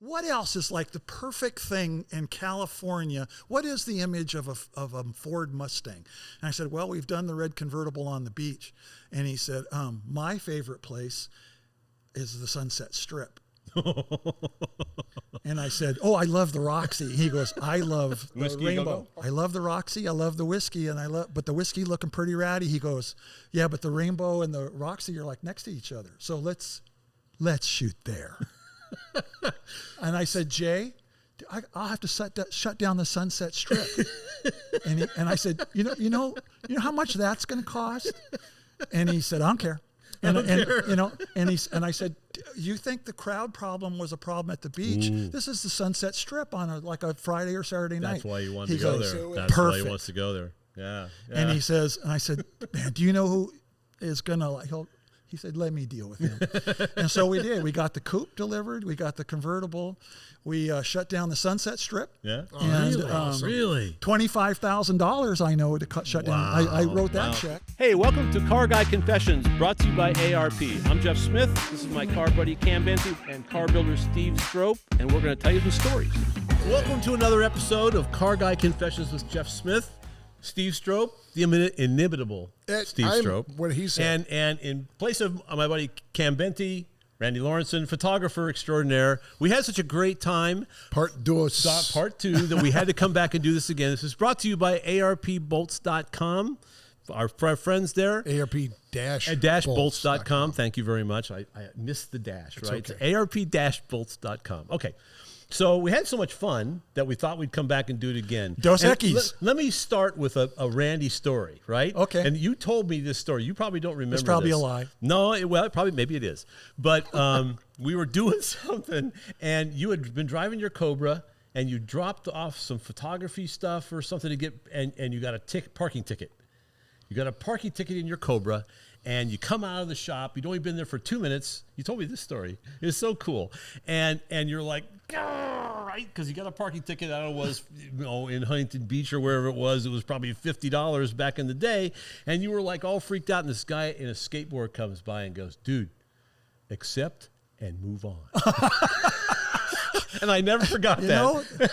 what else is like the perfect thing in California? What is the image of a Ford Mustang? And I said, well, we've done the red convertible on the beach. And he said, my favorite place is the Sunset Strip. And I said, oh, I love the Roxy. He goes, I love the Whiskey Rainbow. I love the Roxy. I love the whiskey. But the whiskey looking pretty ratty. He goes, yeah, but the Rainbow and the Roxy are like next to each other. So let's shoot there. And I said, Jay, I'll have to shut down the Sunset Strip. and I said, you know how much that's going to cost? And he said, I don't care. And I said, you think the crowd problem was a problem at the beach? Ooh. This is the Sunset Strip on a Friday or Saturday night. That's why you wanted to go there. That's why he wants to go there. Yeah. And he says, and I said, man, do you know who is going to he said, let me deal with him. And so we did. We got the coupe delivered. We got the convertible. We shut down the Sunset Strip. Yeah. And, really? $25,000 I know to shut down. I wrote that check. Hey, welcome to Car Guy Confessions, brought to you by ARP. I'm Jeff Smith. This is my car buddy Cam Benty and car builder Steve Strope, and we're going to tell you some stories. Welcome to another episode of Car Guy Confessions with Jeff Smith, Steve Strope, the inimitable Steve Strope. What he said. And in place of my buddy Cam Benty, Randy Lorentzen, photographer extraordinaire, we had such a gregreat time. Part two, that we had to come back and do this again. This is brought to you by ARPbolts.com. Our friends there. ARP-bolts.com. Thank you very much. I missed the dash, It's right? okay. ARP-bolts.com. Okay. So we had so much fun that we thought we'd come back and do it again. Dos Equis. Let me start with a Randy story, right? Okay. And you told me this story. You probably don't remember. It's probably this. a lie. No, maybe it is. But we were doing something, and you had been driving your Cobra, and you dropped off some photography stuff or something to get, and you got a parking ticket. You got a parking ticket in your Cobra, and you come out of the shop. You'd only been there for 2 minutes. You told me this story. It was so cool. And you're like, right? Because you got a parking ticket. I don't know, was in Huntington Beach or wherever it was probably $50 back in the day. And you were like all freaked out. And this guy in a skateboard comes by and goes, dude, accept and move on. And I never forgot that.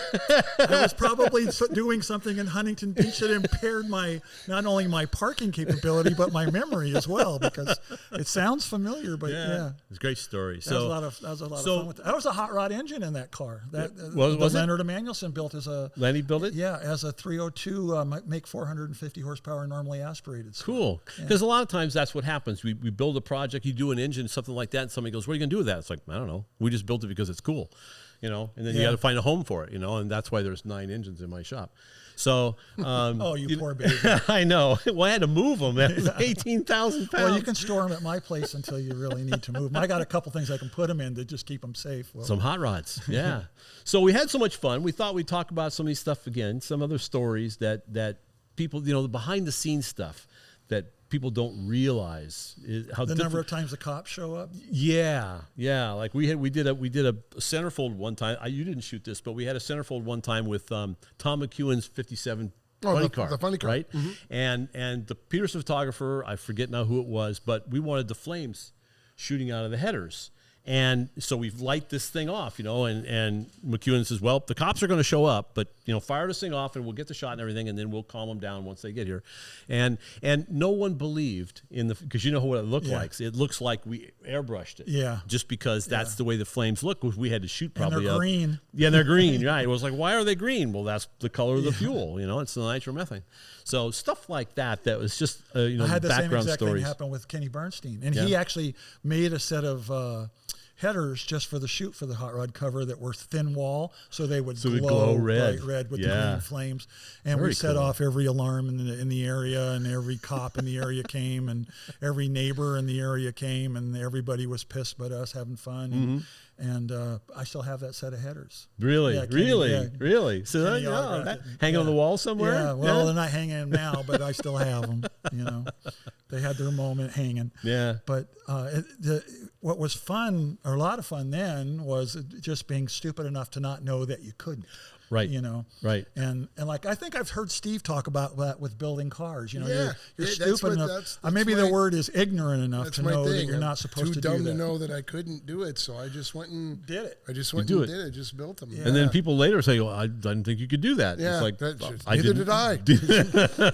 I was probably doing something in Huntington Beach that impaired not only my parking capability, but my memory as well, because it sounds familiar, but yeah. It's a great story. That was a lot of fun with that. That was a hot rod engine in that car. Was it? Leonard Emanuelson built Lenny built it? Yeah, as a 302, make 450 horsepower, normally aspirated. So, cool. Because a lot of times that's what happens. We build a project, you do an engine, something like that, and somebody goes, what are you going to do with that? It's like, I don't know. We just built it because it's cool. And then you got to find a home for it, and that's why there's 9 engines in my shop. So, oh, you poor baby. I know. Well, I had to move them. It was 18,000 pounds. Well, you can store them at my place until you really need to move them. I got a couple things I can put them in to just keep them safe. Well, some hot rods. Yeah. So we had so much fun. We thought we'd talk about some of these stuff again, some other stories that people, the behind the scenes stuff that people don't realize how the number of times the cops show up. Yeah. Like we did a centerfold one time. You didn't shoot this, but we had a centerfold one time with Tom McEwen's 57 funny car, the funny car, right? Mm-hmm. And the Peterson photographer, I forget now who it was, but we wanted the flames shooting out of the headers. And so we light this thing off, and McEwen says, well, the cops are going to show up, but, fire this thing off and we'll get the shot and everything, and then we'll calm them down once they get here. And no one believed because you know what it looked like. It looks like we airbrushed it. Yeah. Just because that's the way the flames look. We had to shoot probably. And they're green. Yeah, they're green, right. It was like, why are they green? Well, that's the color of the fuel, it's the nitromethane. So stuff like that was just, I had the background same exact stories. thing happen with Kenny Bernstein. And he actually made a set of headers just for the shoot for the hot rod cover that were thin wall, so they would glow red. Bright red with the green flames. And Very we set cool. off every alarm in the area, and every cop in the area came, and every neighbor in the area came, and everybody was pissed but us having fun. And I still have that set of headers. Really? Yeah, Kenny, Really? So hanging on the wall somewhere? Yeah, well, they're not hanging now, but I still have them. They had their moment hanging. Yeah. But what was fun, or a lot of fun then, was just being stupid enough to not know that you couldn't. Right. You know. Right. And like I think I've heard Steve talk about that with building cars. You know, Yeah. you're That's stupid what- enough. that's Maybe my- the word is ignorant enough That's to my know that thing. you're I'm not supposed too to dumb do that. to know that I couldn't do it, so I just went and Did it. I just went do and it. did it. Just built them. And then people later say, "Well, I didn't think you could do that." Yeah, it's like neither did I.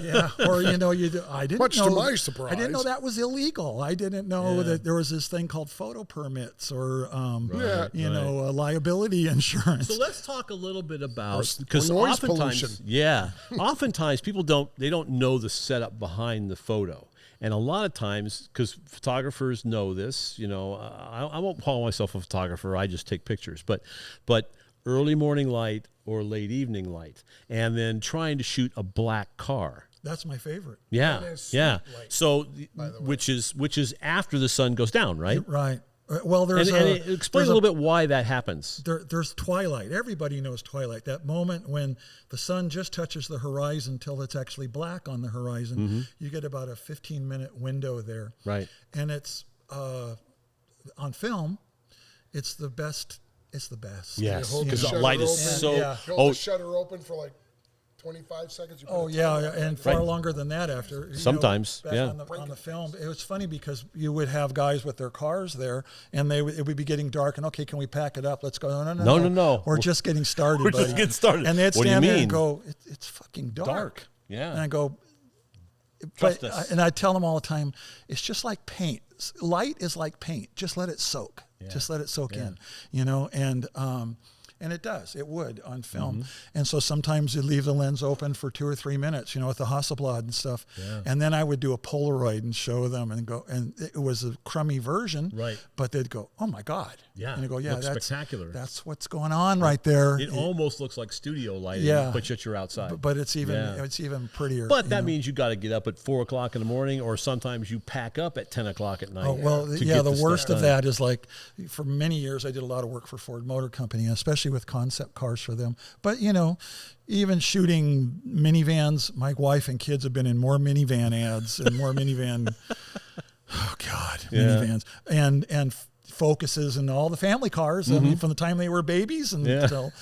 Yeah, or you know, I didn't Much know. to my I didn't surprise. know that was illegal. I didn't know that there was this thing called photo permits or Yeah. you know, liability insurance. So let's talk a little bit about Or because noise oftentimes, pollution. oftentimes people don't know the setup behind the photo, and a lot of times because photographers know this, you know, I won't call myself a photographer. I just take pictures, but early morning light or late evening light, and then trying to shoot a black car. That's my favorite. Yeah, That is yeah. sweet light, So, by the way. which is after the sun goes down, right? Right. Well, there's And explain a little bit why that happens. There's twilight. Everybody knows twilight. That moment when the sun just touches the horizon till it's actually black on the horizon. You get about a 15-minute window there. Right. And it's on film. It's the best. It's the best. Yes, hold the because the shutter light is open. so. Yeah. Hold the shutter open for like 25 seconds. You put Oh a yeah, timer on and it. far Right. longer than that after. You Sometimes, know, back yeah. On the film, it was funny because you would have guys with their cars there, and it would be getting dark, and okay, can we pack it up? Let's go. No. We're just getting started. We're buddy. just getting started. And they'd What do you stand there mean? and go, "It's fucking dark." Yeah. And I go, Trust but, us. and I tell them all the time, it's just like paint. Light is like paint. Just let it soak. Just let it soak in. You know, and it does. It would on film. And so sometimes you leave the lens open for 2 or 3 minutes, you know, with the Hasselblad and stuff. Yeah. And then I would do a Polaroid and show them and go, and it was a crummy version. Right. But they'd go, "Oh my God." Yeah. And I go, "Yeah, Looks that's spectacular. That's what's going on right there." It almost looks like studio lighting, Yeah. but yet you're outside. But it's even Yeah. it's even prettier. But you that know. means you got to get up at 4 o'clock in the morning, or sometimes you pack up at 10 o'clock at night. Oh, well, to yeah, get the stuff worst of done. that is like for many years I did a lot of work for Ford Motor Company, especially with concept cars for them. But, you know, even shooting minivans, my wife and kids have been in more minivan ads and more minivan, oh God, minivans and Focuses and all the family cars. I mean, from the time they were babies until,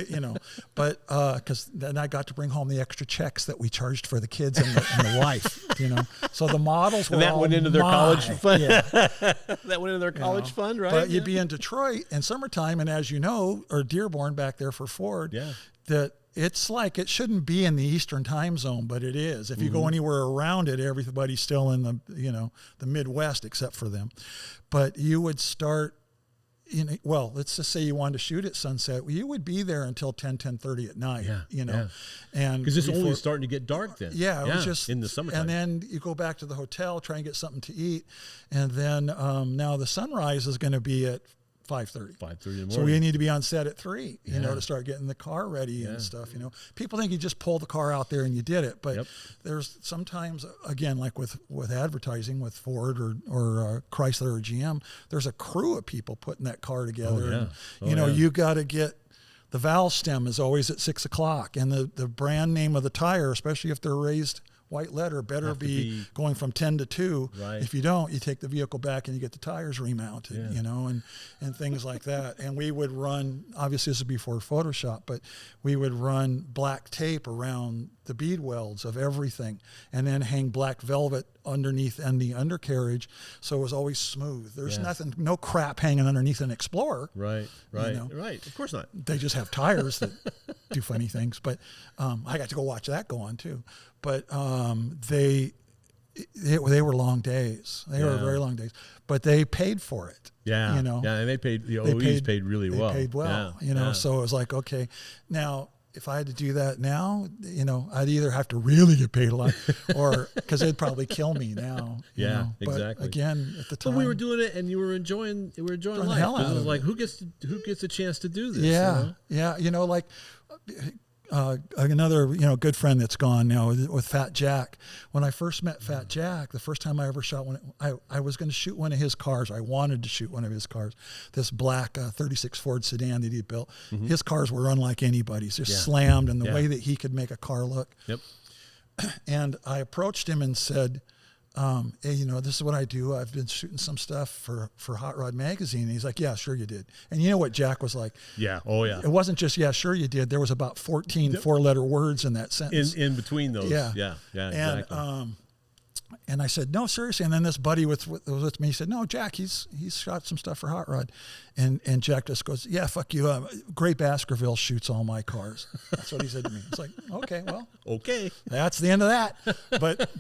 you know, but because then I got to bring home the extra checks that we charged for the kids and the wife, you know. So the models were And that all went into their college fund. Yeah. That went into their college fund, right? But you'd be in Detroit in summertime, and as you know, or Dearborn back there for Ford, that it's like it shouldn't be in the Eastern time zone, but it is. If you go anywhere around it, everybody's still in the, you know, the Midwest except for them. But you would start, well, let's just say you wanted to shoot at sunset. You would be there until 10:30 at night, you know. And because it's only before- starting to get dark then. Yeah, it was just in the summertime. And then you go back to the hotel, try and get something to eat, and then now the sunrise is going to be at 5:30. 5:30 in the morning. So we need to be on set at 3, you know, to start getting the car ready and stuff. You know, people think you just pull the car out there and you did it, but there's sometimes, again, like with advertising with Ford or Chrysler or GM, there's a crew of people putting that car together. And, you know, you got to get. The valve stem is always at 6 o'clock, and the brand name of the tire, especially if they're raised white letter, better be going from 10 to 2. Right. If you don't, you take the vehicle back and you get the tires remounted, you know, and things like that. And we would run, obviously this is before Photoshop, but we would run black tape around the bead welds of everything and then hang black velvet underneath and the undercarriage. So it was always smooth. There's nothing, no crap hanging underneath an Explorer. Right. You know. Right. Of course not. They just have tires that do funny things. But I got to go watch that go on too. But they were long days. They were very long days. But they paid for it. Yeah. You know. Yeah, and they paid. The OEs paid really well. They paid well. Yeah. You know. So it was like, okay, now if I had to do that now, you know, I'd either have to really get paid a lot, or because they'd probably kill me now. You know? But exactly. Again, at the time, But we were doing it, and you were enjoying. We were enjoying the life. hell out It was of like, who gets a chance to do this? Yeah, You know? yeah. You know, like another, you know, good friend that's gone now with Fat Jack. When I first met Fat Jack, the first time I ever shot one, I was going to shoot one of his cars. I wanted to shoot one of his cars, this black 36 Ford sedan that he built. His cars were unlike anybody's, just slammed, and the way that he could make a car look. Yep. And I approached him and said, hey, you know, this is what I do. I've been shooting some stuff for Hot Rod Magazine. And he's like, yeah, sure you did. And you know what Jack was like? Yeah. Oh, yeah. It wasn't just, yeah, sure you did. There was about 14 four-letter words in that sentence. In between those. Yeah. Yeah, exactly. And I said, no, seriously. And then this buddy was with me. He said, no, Jack, he's shot some stuff for Hot Rod. And Jack just goes, yeah, fuck you. Gray Baskerville shoots all my cars. That's what he said to me. It's like, okay, well. Okay. That's the end of that.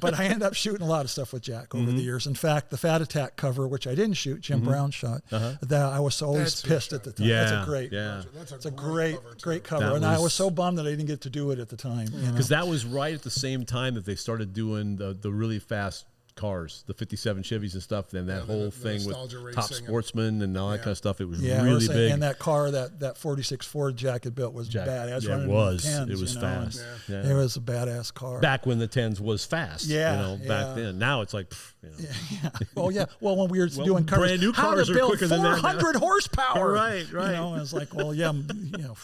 But I ended up shooting a lot of stuff with Jack over the years. In fact, the Fat Attack cover, which I didn't shoot, Jim Brown shot, that I was always pissed at the time. Yeah. That's a great, That's a great cover. That And I was- was so bummed that I didn't get to do it at the time. You know? Because that was right at the same time that they started doing the really fast cars, the 57 Chevys and stuff, and that whole the thing with nostalgia Top racing Sportsman and all that kind of stuff. It was Yeah, really big. and that car, that 46 Ford Jack had built was badass. Yeah, it running in was. the 10s, It was you know, and fast. Yeah. It was a badass car. Back when the 10s was fast. Yeah, You know, back yeah. then. Now it's like, pff, you know. Yeah. Well, yeah. Well, when we were doing covers, brand new how cars to are build quicker than that now. 400 horsepower. Right. You know, and it's like, well, yeah, you know.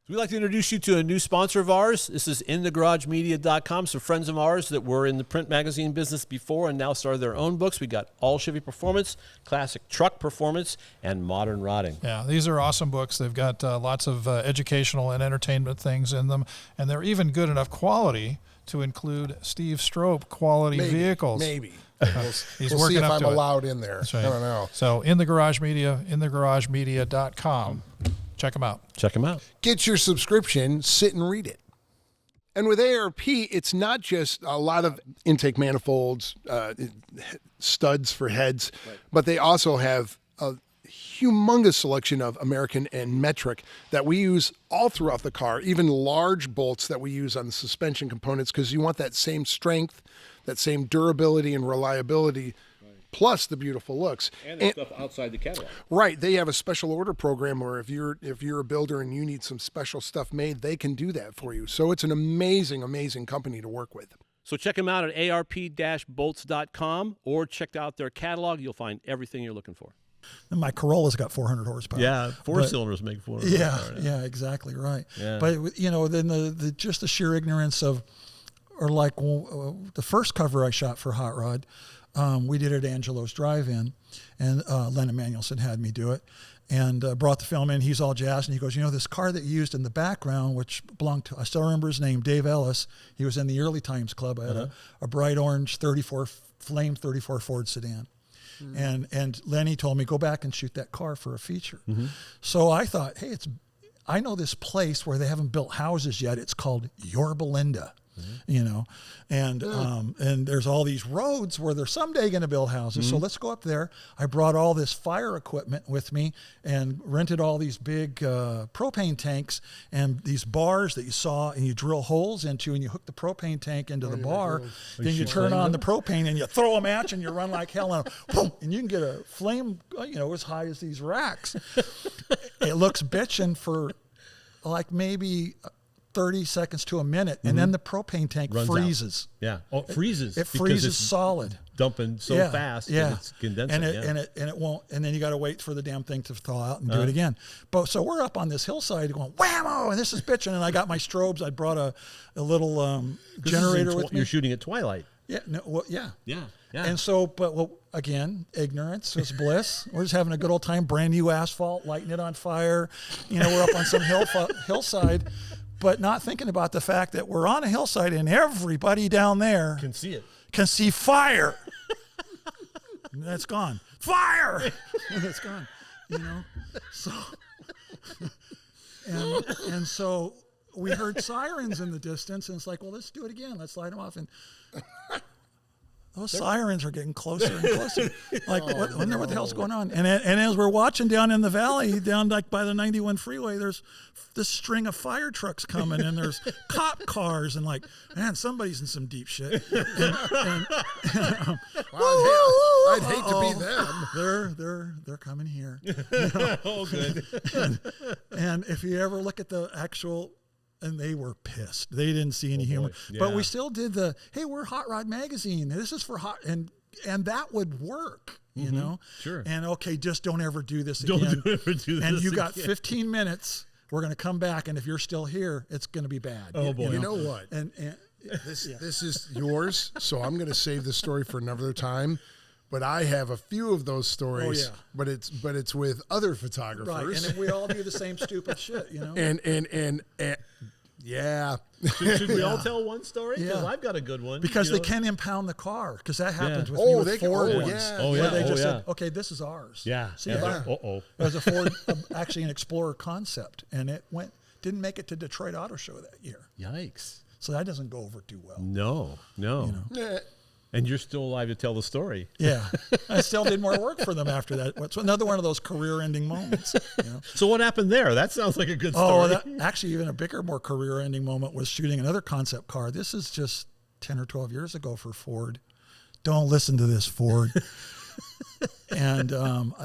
So we'd like to introduce you to a new sponsor of ours. This is InTheGarageMedia.com. Some friends of ours that were in the print magazine business before and now started their own books. We got All Chevy Performance, Classic Truck Performance, and Modern Rotting. Yeah, these are awesome books. They've got lots of educational and entertainment things in them, and they're even good enough quality to include Steve Strope quality vehicles. Maybe. He's We'll working see if up I'm to it. allowed in there. That's right. I don't know. So in the Garage Media, InTheGarageMedia.com. Check them out. Check them out. Get your subscription, sit and read it. And with ARP, it's not just a lot of intake manifolds, studs for heads, but they also have a humongous selection of American and metric that we use all throughout the car, even large bolts that we use on the suspension components, because you want that same strength, that same durability and reliability, plus the beautiful looks. And stuff outside the catalog. Right, they have a special order program where if you're a builder and you need some special stuff made, they can do that for you. So it's an amazing company to work with. So check them out at arp-bolts.com or check out their catalog. You'll find everything you're looking for. And my Corolla's got 400 horsepower. Yeah, four But- cylinders make 400. Yeah, exactly right. Yeah. But you know, then the just the sheer ignorance of, or like the first cover I shot for Hot Rod, we did it at Angelo's Drive-In, and Len Emanuelson had me do it, and brought the film in. He's all jazzed, and he goes, you know, this car that you used in the background, which belonged to, I still remember his name, Dave Ellis. He was in the Early Times Club. I had a bright orange 34 Ford sedan. And Lenny told me, go back and shoot that car for a feature. So I thought, hey, I know this place where they haven't built houses yet. It's called Yorba Linda. You know, and there's all these roads where they're someday going to build houses. So let's go up there. I brought all this fire equipment with me and rented all these big propane tanks and these bars that you saw and you drill holes into, and you hook the propane tank into the bar. Then you turn on the propane and you throw a match and you run like hell, and boom, and you can get a flame, you know, as high as these racks. It looks bitchin' for like maybe 30 seconds to a minute, and then the propane tank Runs freezes. out. Yeah. Oh, it freezes. It because freezes it's solid. Dumping so fast and it's condensing. And it won't, and then you got to wait for the damn thing to thaw out and do it again. But so we're up on this hillside going whammo, and this is bitching, and I got my strobes. I brought a little generator with me. You're shooting at twilight. Yeah, no, well, yeah. Yeah. And so, but well, again, ignorance is bliss. We're just having a good old time, brand new asphalt, lighting it on fire. You know, we're up on some hillside, but not thinking about the fact that we're on a hillside and everybody down there Can see it. can see fire. And that's gone. Fire! And it's gone. You know? So, and so we heard sirens in the distance, and it's like, well, let's do it again. Let's light them off. And those sirens are getting closer and closer. Like, wonder what the hell's going on. And as we're watching down in the valley, down like by the 91 freeway, there's this string of fire trucks coming, and there's cop cars, and like, man, somebody's in some deep shit. I'd hate to be them. They're coming here. Oh, good. And if you ever look at the actual, and they were pissed. They didn't see any humor. Yeah. But we still did hey, we're Hot Rod Magazine. This is for hot, and that would work, you know? Sure. And okay, just don't ever do this again. Don't ever do this And you got again. 15 minutes. We're going to come back, and if you're still here, it's going to be bad. Oh, boy. You know what? And This is yours, so I'm going to save this story for another time. But I have a few of those stories. Oh, yeah. But it's with other photographers. Right, and then we all do the same stupid shit, And yeah. Should we all tell one story? Because Yeah. I've got a good one. because they can impound the car, because that happens with Oh, me with they can- Ford oh, ones. yeah. Oh, Where yeah. they just Oh, said, okay, this is ours. Yeah. See, Yeah. Uh-oh. it was a Ford, actually an Explorer concept, and it didn't make it to Detroit Auto Show that year. Yikes. So that doesn't go over too well. No. Yeah. And you're still alive to tell the story. Yeah, I still did more work for them after that. It's another one of those career-ending moments. So what happened there? That sounds like a good Oh, story. actually, even a bigger, more career-ending moment was shooting another concept car. This is just 10 or 12 years ago for Ford. Don't listen to this, Ford. And it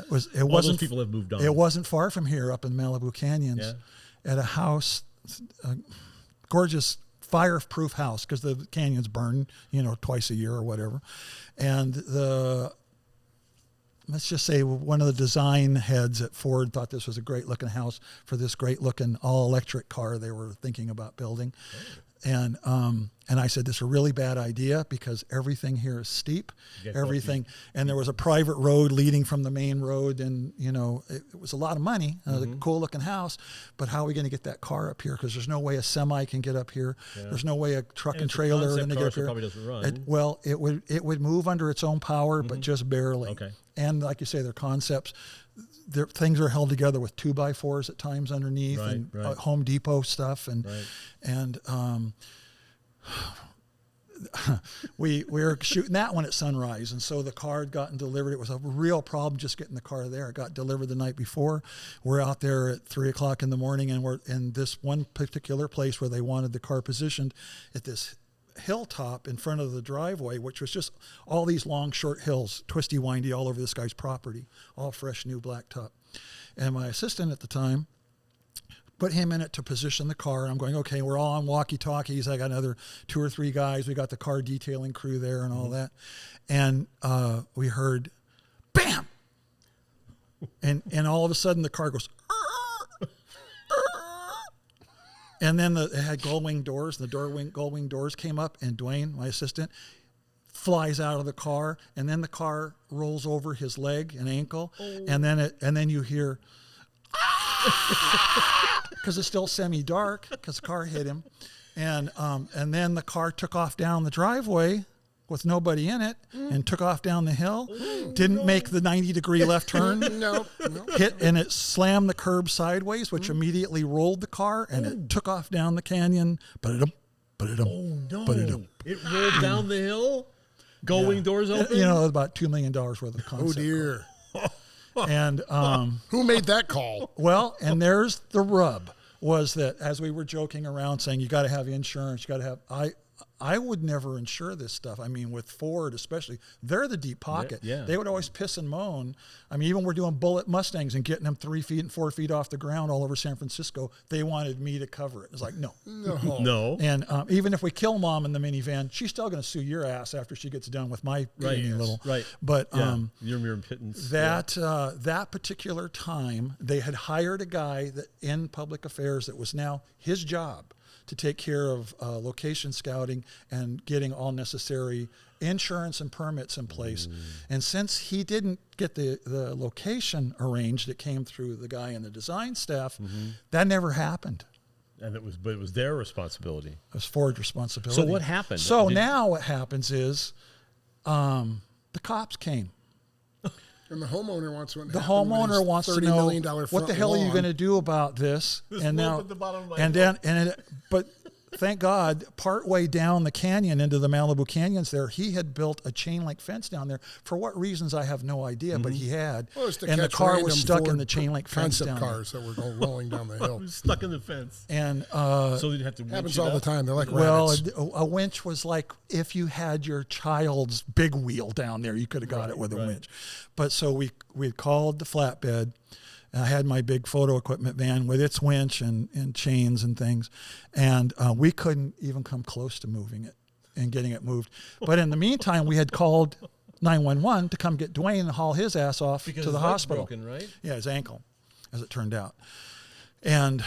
wasn't. those people have moved on. It wasn't far from here, up in Malibu Canyons, at a house, a gorgeous fireproof house, because the canyons burn, twice a year or whatever. And let's just say one of the design heads at Ford thought this was a great looking house for this great looking all electric car they were thinking about building. And I said, this is a really bad idea, because everything here is steep, everything. And there was a private road leading from the main road, and, it was a lot of money, a cool looking house, but how are we going to get that car up here? Because there's no way a semi can get up here. Yeah. There's no way a truck and trailer are going to get up here. Probably doesn't run. It would move under its own power, but just barely. Okay. And like you say, they're concepts. Things are held together with 2x4s at times underneath, Home Depot stuff, and we were shooting that one at sunrise, and so the car had gotten delivered. It was a real problem just getting the car there. It got delivered the night before. We're out there at 3:00 in the morning, and we're in this one particular place where they wanted the car positioned at this hilltop in front of the driveway, which was just all these long, short hills, twisty, windy, all over this guy's property, all fresh, new blacktop. And my assistant at the time put him in it to position the car. And I'm going, okay, we're all on walkie-talkies. I got another 2 or 3 guys. We got the car detailing crew there and all that. And we heard, bam! And all of a sudden the car goes, and then it had gull-wing doors. The gull-wing doors came up, and Dwayne, my assistant, flies out of the car, and then the car rolls over his leg and ankle, and then you hear, because it's still semi-dark, because the car hit him, and then the car took off down the driveway with nobody in it, and took off down the hill. Didn't make the 90-degree left turn. No. Hit, and it slammed the curb sideways, which immediately rolled the car, and it took off down the canyon. It rolled down the hill, gull-wing doors open. About $2 million worth of concept. Oh dear. And Who made that call? well, and there's the rub, was that as we were joking around saying you got to have insurance, you got to have I would never insure this stuff. I mean, with Ford especially, they're the deep pocket. Yeah. They would always piss and moan. I mean, even we're doing bullet Mustangs and getting them 3 feet and 4 feet off the ground all over San Francisco. They wanted me to cover it. It's like, no. No. And even if we kill Mom in the minivan, she's still going to sue your ass after she gets done with my puny little. Right. But your pittance. that particular time, they had hired a guy in public affairs that was now his job to take care of location scouting and getting all necessary insurance and permits in place. And since he didn't get the location arranged, it came through the guy in the design staff, that never happened. And it was their responsibility. It was Ford's responsibility. So what happened? So now what happens is the cops came. And the homeowner wants to know. The homeowner wants to know, $30 million what the hell are you going to do about this? And now, at the bottom of my but thank God, partway down the canyon into the Malibu canyons there, he had built a chain link fence down there. For what reasons, I have no idea, but he had. Well, it's to and the catch car was random stuck in Ford the chain link fence concept down cars that were going rolling down the hill. Stuck in the fence. there. And So you'd have to winch Happens it all the up? time. They're like well, rabbits. a winch was like if you had your child's big wheel down there, you could have got it with a winch. But so we had called the flatbed. And I had my big photo equipment van with its winch and chains and things. And we couldn't even come close to moving it and getting it moved. But in the meantime, we had called 911 to come get Dwayne and haul his ass off Because to the his leg's hospital. broken, right? Yeah, his ankle, as it turned out. And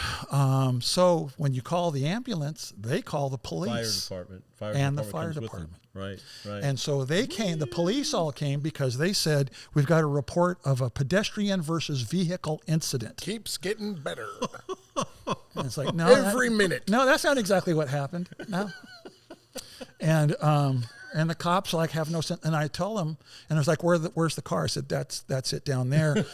so when you call the ambulance, they call the police. Fire department. And the comes fire with them. department. Right. And so they came, the police all came because they said, we've got a report of a pedestrian versus vehicle incident. Keeps getting better. And it's like, no. Every minute. No, that's not exactly what happened. No. And the cops like have no sense. And I tell them, and I was like, where's the car? I said, that's it down there.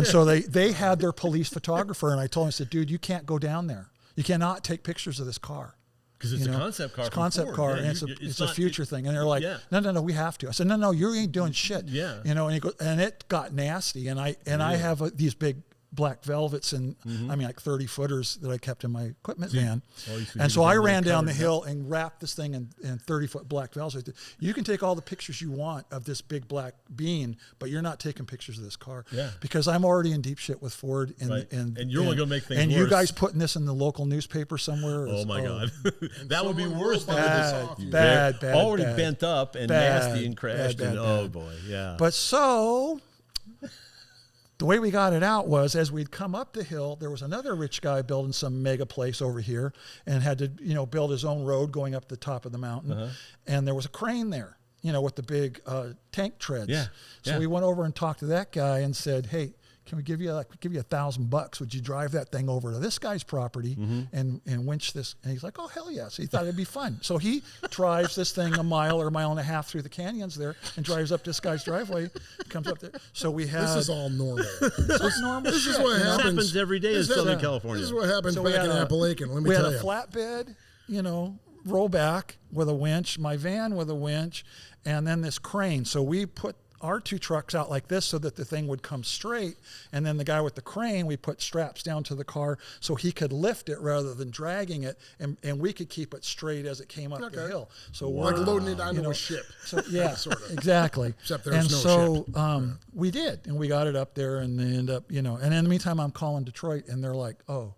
So they had their police photographer, and I told him, I said, dude, you can't go down there. You cannot take pictures of this car. Because it's a concept car. It's a concept car, and it's a future thing. And they're like, no, we have to. I said, no, you ain't doing shit. Yeah. And he goes, and it got nasty. And I have these big black velvets and I mean like 30 footers that I kept in my equipment van. And so I ran down the hill and wrapped this thing in 30-foot black velvet. You can take all the pictures you want of this big black bean, but you're not taking pictures of this car. Yeah. Because I'm already in deep shit with Ford and you're only going to make things and worse. you guys putting this in the local newspaper somewhere. Oh my God. That would be worse than bad, already bad, bent up and bad, nasty and crashed. bad, Oh boy. Yeah. But so the way we got it out was as we'd come up the hill, there was another rich guy building some mega place over here and had to, build his own road going up the top of the mountain. And there was a crane there, with the big tank treads. Yeah. So we went over and talked to that guy and said, hey, can we give you $1,000? Would you drive that thing over to this guy's property and winch this? And he's like, oh, hell yeah. So he thought it'd be fun. So he drives this thing a mile or a mile and a half through the canyons there and drives up this guy's driveway, comes up there. So we have... This is all normal. This is what happens. Happens every day in Southern California. This is what happens back in Appalachian. Let me we tell had you. a flatbed, rollback with a winch, my van with a winch, and then this crane. So we put our two trucks out like this so that the thing would come straight, and then the guy with the crane, we put straps down to the car so he could lift it rather than dragging it, and we could keep it straight as it came up the hill. So like loading it onto a ship. So yeah, sort of. Exactly. Except there's no ship. We did, and we got it up there, and they end up, and in the meantime, I'm calling Detroit, and they're like, oh,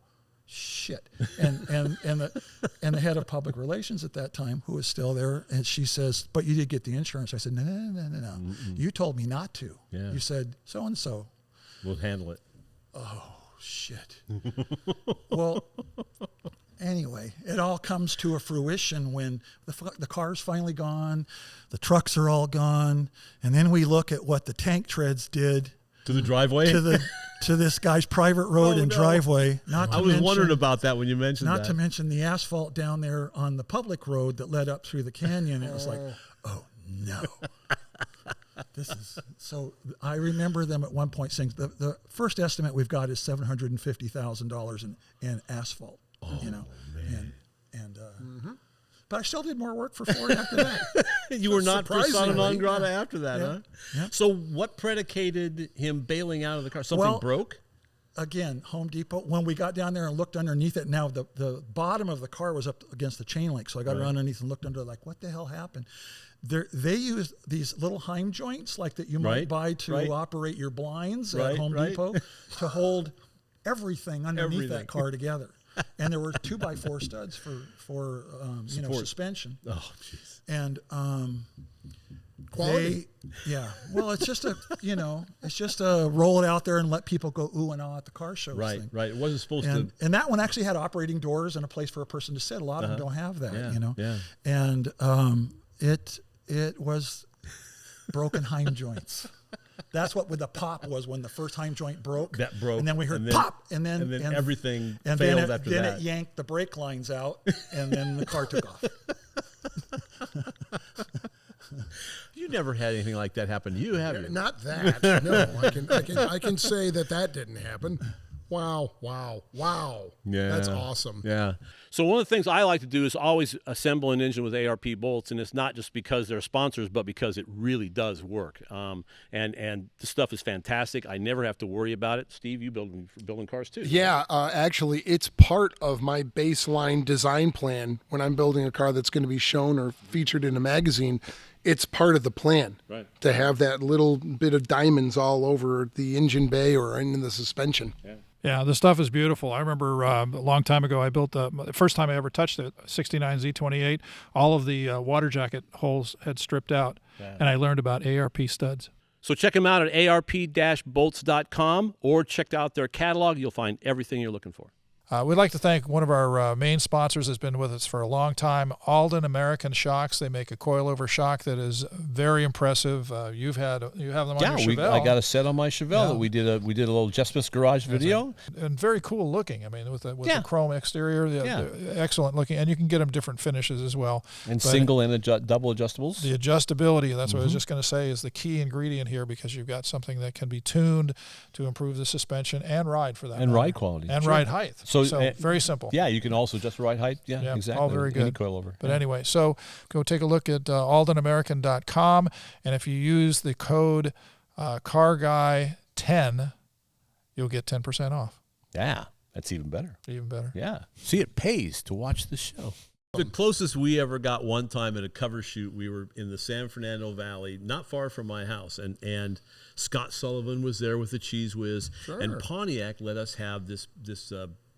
shit. And the head of public relations at that time, who was still there, and she says, but you did get the insurance. I said, no. You told me not to. Yeah. You said, so-and-so. We'll handle it. Oh, shit. Well, anyway, it all comes to a fruition when the car's finally gone, the trucks are all gone, and then we look at what the tank treads did to the driveway, to this guy's private road and driveway. I was wondering about that when you mentioned that. Not to mention the asphalt down there on the public road that led up through the canyon. It was like, oh no. This is so. I remember them at one point saying the first estimate we've got is $750,000 in asphalt. Man. But I still did more work for Ford after that. You were not persona non grata after that, huh? Yeah. So what predicated him bailing out of the car? Something broke? Again, Home Depot, when we got down there and looked underneath it, now the bottom of the car was up against the chain link. So I got around underneath and looked under, like, what the hell happened? They use these little Heim joints like that you might buy to operate your blinds at Home Depot to hold everything underneath that car together. And there were 2x4 studs for suspension. Oh, jeez. And quality. Well, it's just a roll it out there and let people go ooh and ah at the car shows. Right. It wasn't supposed to. And that one actually had operating doors and a place for a person to sit. A lot of them don't have that. Yeah. And it was broken Heim joints. That's what the pop was when the first Heim joint broke. That broke. And then we heard pop, and then everything and failed then after that. that. Then it yanked the brake lines out, and then the car took off. You never had anything like that happen to you, have you? Not that. No, I can say that didn't happen. Wow. Yeah. That's awesome. Yeah. So one of the things I like to do is always assemble an engine with ARP bolts, and it's not just because they're sponsors, but because it really does work. And the stuff is fantastic. I never have to worry about it. Steve, you building cars too? Yeah, actually, it's part of my baseline design plan when I'm building a car that's going to be shown or featured in a magazine. It's part of the plan to have that little bit of diamonds all over the engine bay or in the suspension. Yeah, the stuff is beautiful. I remember a long time ago, I built the first time I ever touched it, 69 Z28. All of the water jacket holes had stripped out, and I learned about ARP studs. So check them out at arp-bolts.com or check out their catalog. You'll find everything you're looking for. We'd like to thank one of our main sponsors has been with us for a long time, Alden American Shocks. They make a coilover shock that is very impressive. You have them on your Chevelle. I got a set on my Chevelle that we did a little Just Garage video. And very cool looking. I mean, with the chrome exterior, they're excellent looking. And you can get them different finishes as well. And single and double adjustables. The adjustability, that's what I was just going to say, is the key ingredient here, because you've got something that can be tuned to improve the suspension and ride for that. And ride quality. And ride height. So very simple. Yeah, you can also adjust ride height. Yeah, exactly. All very good. Any coilover. But anyway, so go take a look at aldenamerican.com, and if you use the code CarGuy10, you'll get 10% off. Yeah, that's even better. Even better. Yeah. See, it pays to watch the show. The closest we ever got one time at a cover shoot, we were in the San Fernando Valley, not far from my house, and Scott Sullivan was there with the Cheese Whiz, and Pontiac let us have this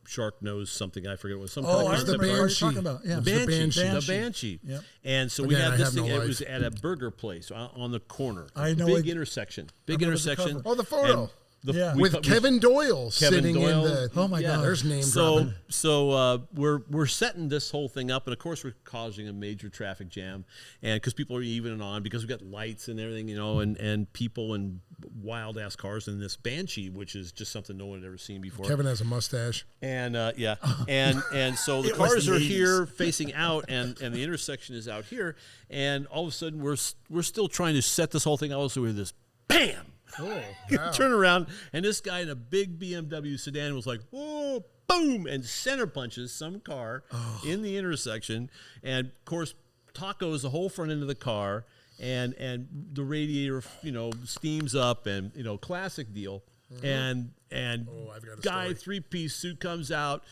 shark nose something, I forget what it was. Some I kind of remember what you're talking about. Yeah. The Banshee. Yep. And so we had this thing. It was at a burger place on the corner. I know big intersection. Big intersection. Oh, the photo. With Kevin Doyle sitting in the. Oh my God! There's name dropping. So we're setting this whole thing up, and of course we're causing a major traffic jam, and because people are evening on, because we've got lights and everything, and people and wild ass cars, and this Banshee, which is just something no one had ever seen before. Kevin has a mustache. And and so the cars are here facing out, and the intersection is out here, and all of a sudden we're still trying to set this whole thing out. So we have this bam. Oh, You wow. turn around, and this guy in a big BMW sedan was like, "Oh, boom!" and center punches some car in the intersection. And of course, tacos the whole front end of the car, and the radiator, steams up, and classic deal. And I've got a guy story. 3-piece suit comes out,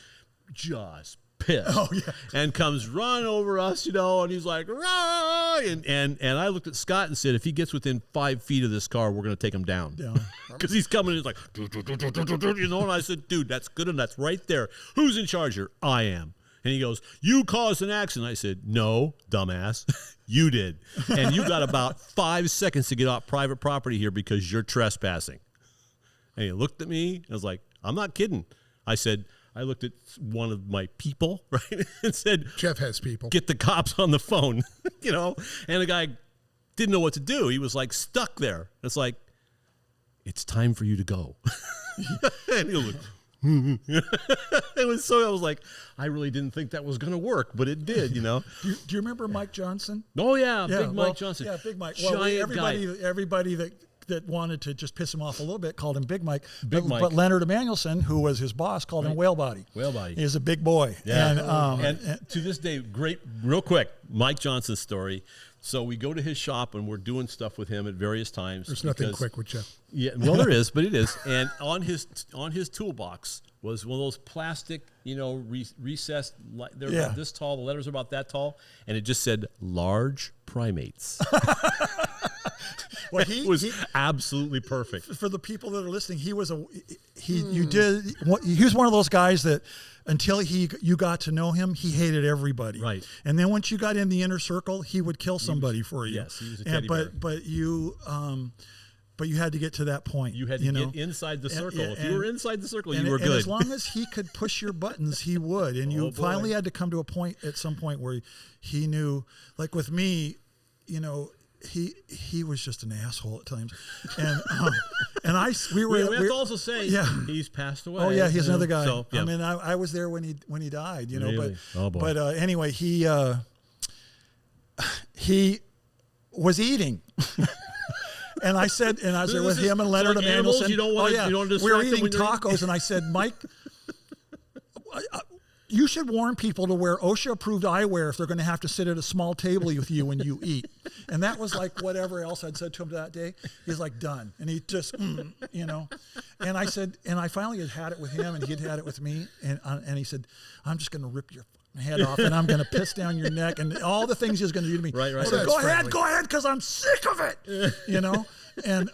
just pissed, and comes run over us, and he's like, "Rah!" and I looked at Scott and said, if he gets within 5 feet of this car, we're going to take him down, because he's coming. He's like, and I said, dude, that's good, and that's right there. Who's in charge here? I am. And he goes, you caused an accident. I said, no, dumbass, you did, and you got about 5 seconds to get off private property here because you're trespassing. And he looked at me, and I was like, I'm not kidding. I looked at one of my people, right, and said, Jeff has people. Get the cops on the phone, and the guy didn't know what to do. He was like stuck there. It's like, it's time for you to go. And he was like, I was like, I really didn't think that was going to work, but it did, Do you remember Mike Johnson? Oh, yeah, Big Mike Johnson. Yeah, Big Mike. Giant guy. Everybody that wanted to just piss him off a little bit called him Big Mike. Mike. But Leonard Emanuelson, who was his boss, called him Whale Body. Whale Body. He's a big boy. Yeah. And to this day, great, real quick, Mike Johnson's story. So we go to his shop, and we're doing stuff with him at various times. There's nothing quick with Jeff. Yeah, well, there is, but it is. And on his toolbox was one of those plastic, recessed. They're this tall. The letters are about that tall, and it just said "large primates." Well, he was absolutely perfect. For the people that are listening, he was he was one of those guys that until you got to know him, he hated everybody. Right. And then once you got in the inner circle, he would kill somebody for you. Yes, he was a teddy bear. But you had to get to that point. You had to get inside the circle. If you were inside the circle, you were good. And as long as he could push your buttons, he would. And you finally had to come to a point at some point where he knew, like with me, he was just an asshole at times, and we have to also say he's passed away. Oh yeah, he's another guy. So, yeah. I mean, I was there when he died. Really? But anyway, he was eating. And I said with him and Leonard Emanuelson. You don't want to we were eating tacos, and I said, Mike, you should warn people to wear OSHA-approved eyewear if they're going to have to sit at a small table with you when you eat. And that was like whatever else I'd said to him that day. He's like, done. And he just, And I said, and I finally had it with him, and he'd had it with me. And he said, I'm just going to rip your head off, and I'm going to piss down your neck, and all the things he's going to do to me. Right. I said, go ahead, because I'm sick of it. And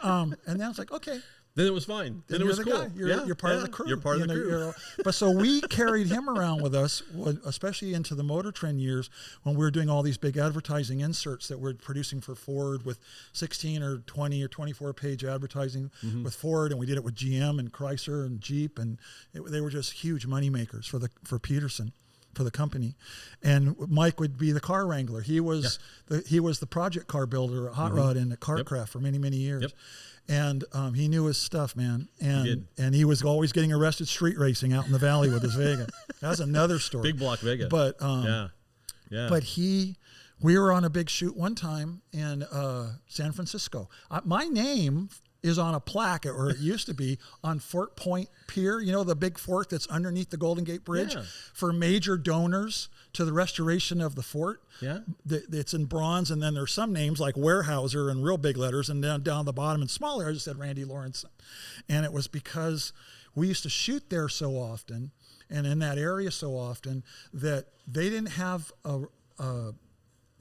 then I was like, okay. Then it was fine. Then it was the cool. guy. You're part of the crew. You're part of the crew. But so we carried him around with us, especially into the Motor Trend years when we were doing all these big advertising inserts that we're producing for Ford with 16 or 20 or 24 page advertising with Ford, and we did it with GM and Chrysler and Jeep, and they were just huge money makers for Peterson, for the company. And Mike would be the car wrangler. He was the project car builder at Hot Rod and at Cartcraft for many, many years. Yep. And he knew his stuff, man. And he was always getting arrested street racing out in the valley with his Vega. That's another story. Big block Vega. But But we were on a big shoot one time in San Francisco. My name is on a plaque, or it used to be, on Fort Point Pier. You know, the big fort that's underneath the Golden Gate Bridge, for major donors to the restoration of the fort. Yeah. It's in bronze, and then there's some names like Weyerhaeuser in real big letters, and down the bottom in smaller, I just said Randy Lorentzen. And it was because we used to shoot there so often and in that area so often that they didn't have a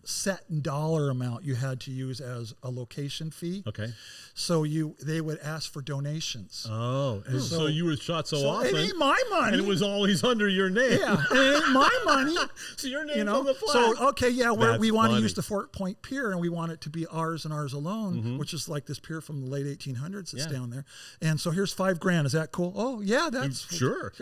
set dollar amount you had to use as a location fee. Okay. So they would ask for donations. Oh, and so you were shot so often. It ain't my money. And it was always under your name. Yeah, it ain't my money. So your name's on the flag. So, okay, yeah, we want to funny. use the Fort Point Pier, and we want it to be ours and ours alone, which is like this pier from the late 1800s that's down there. And so here's $5,000. Is that cool? Oh, yeah, that's... Sure.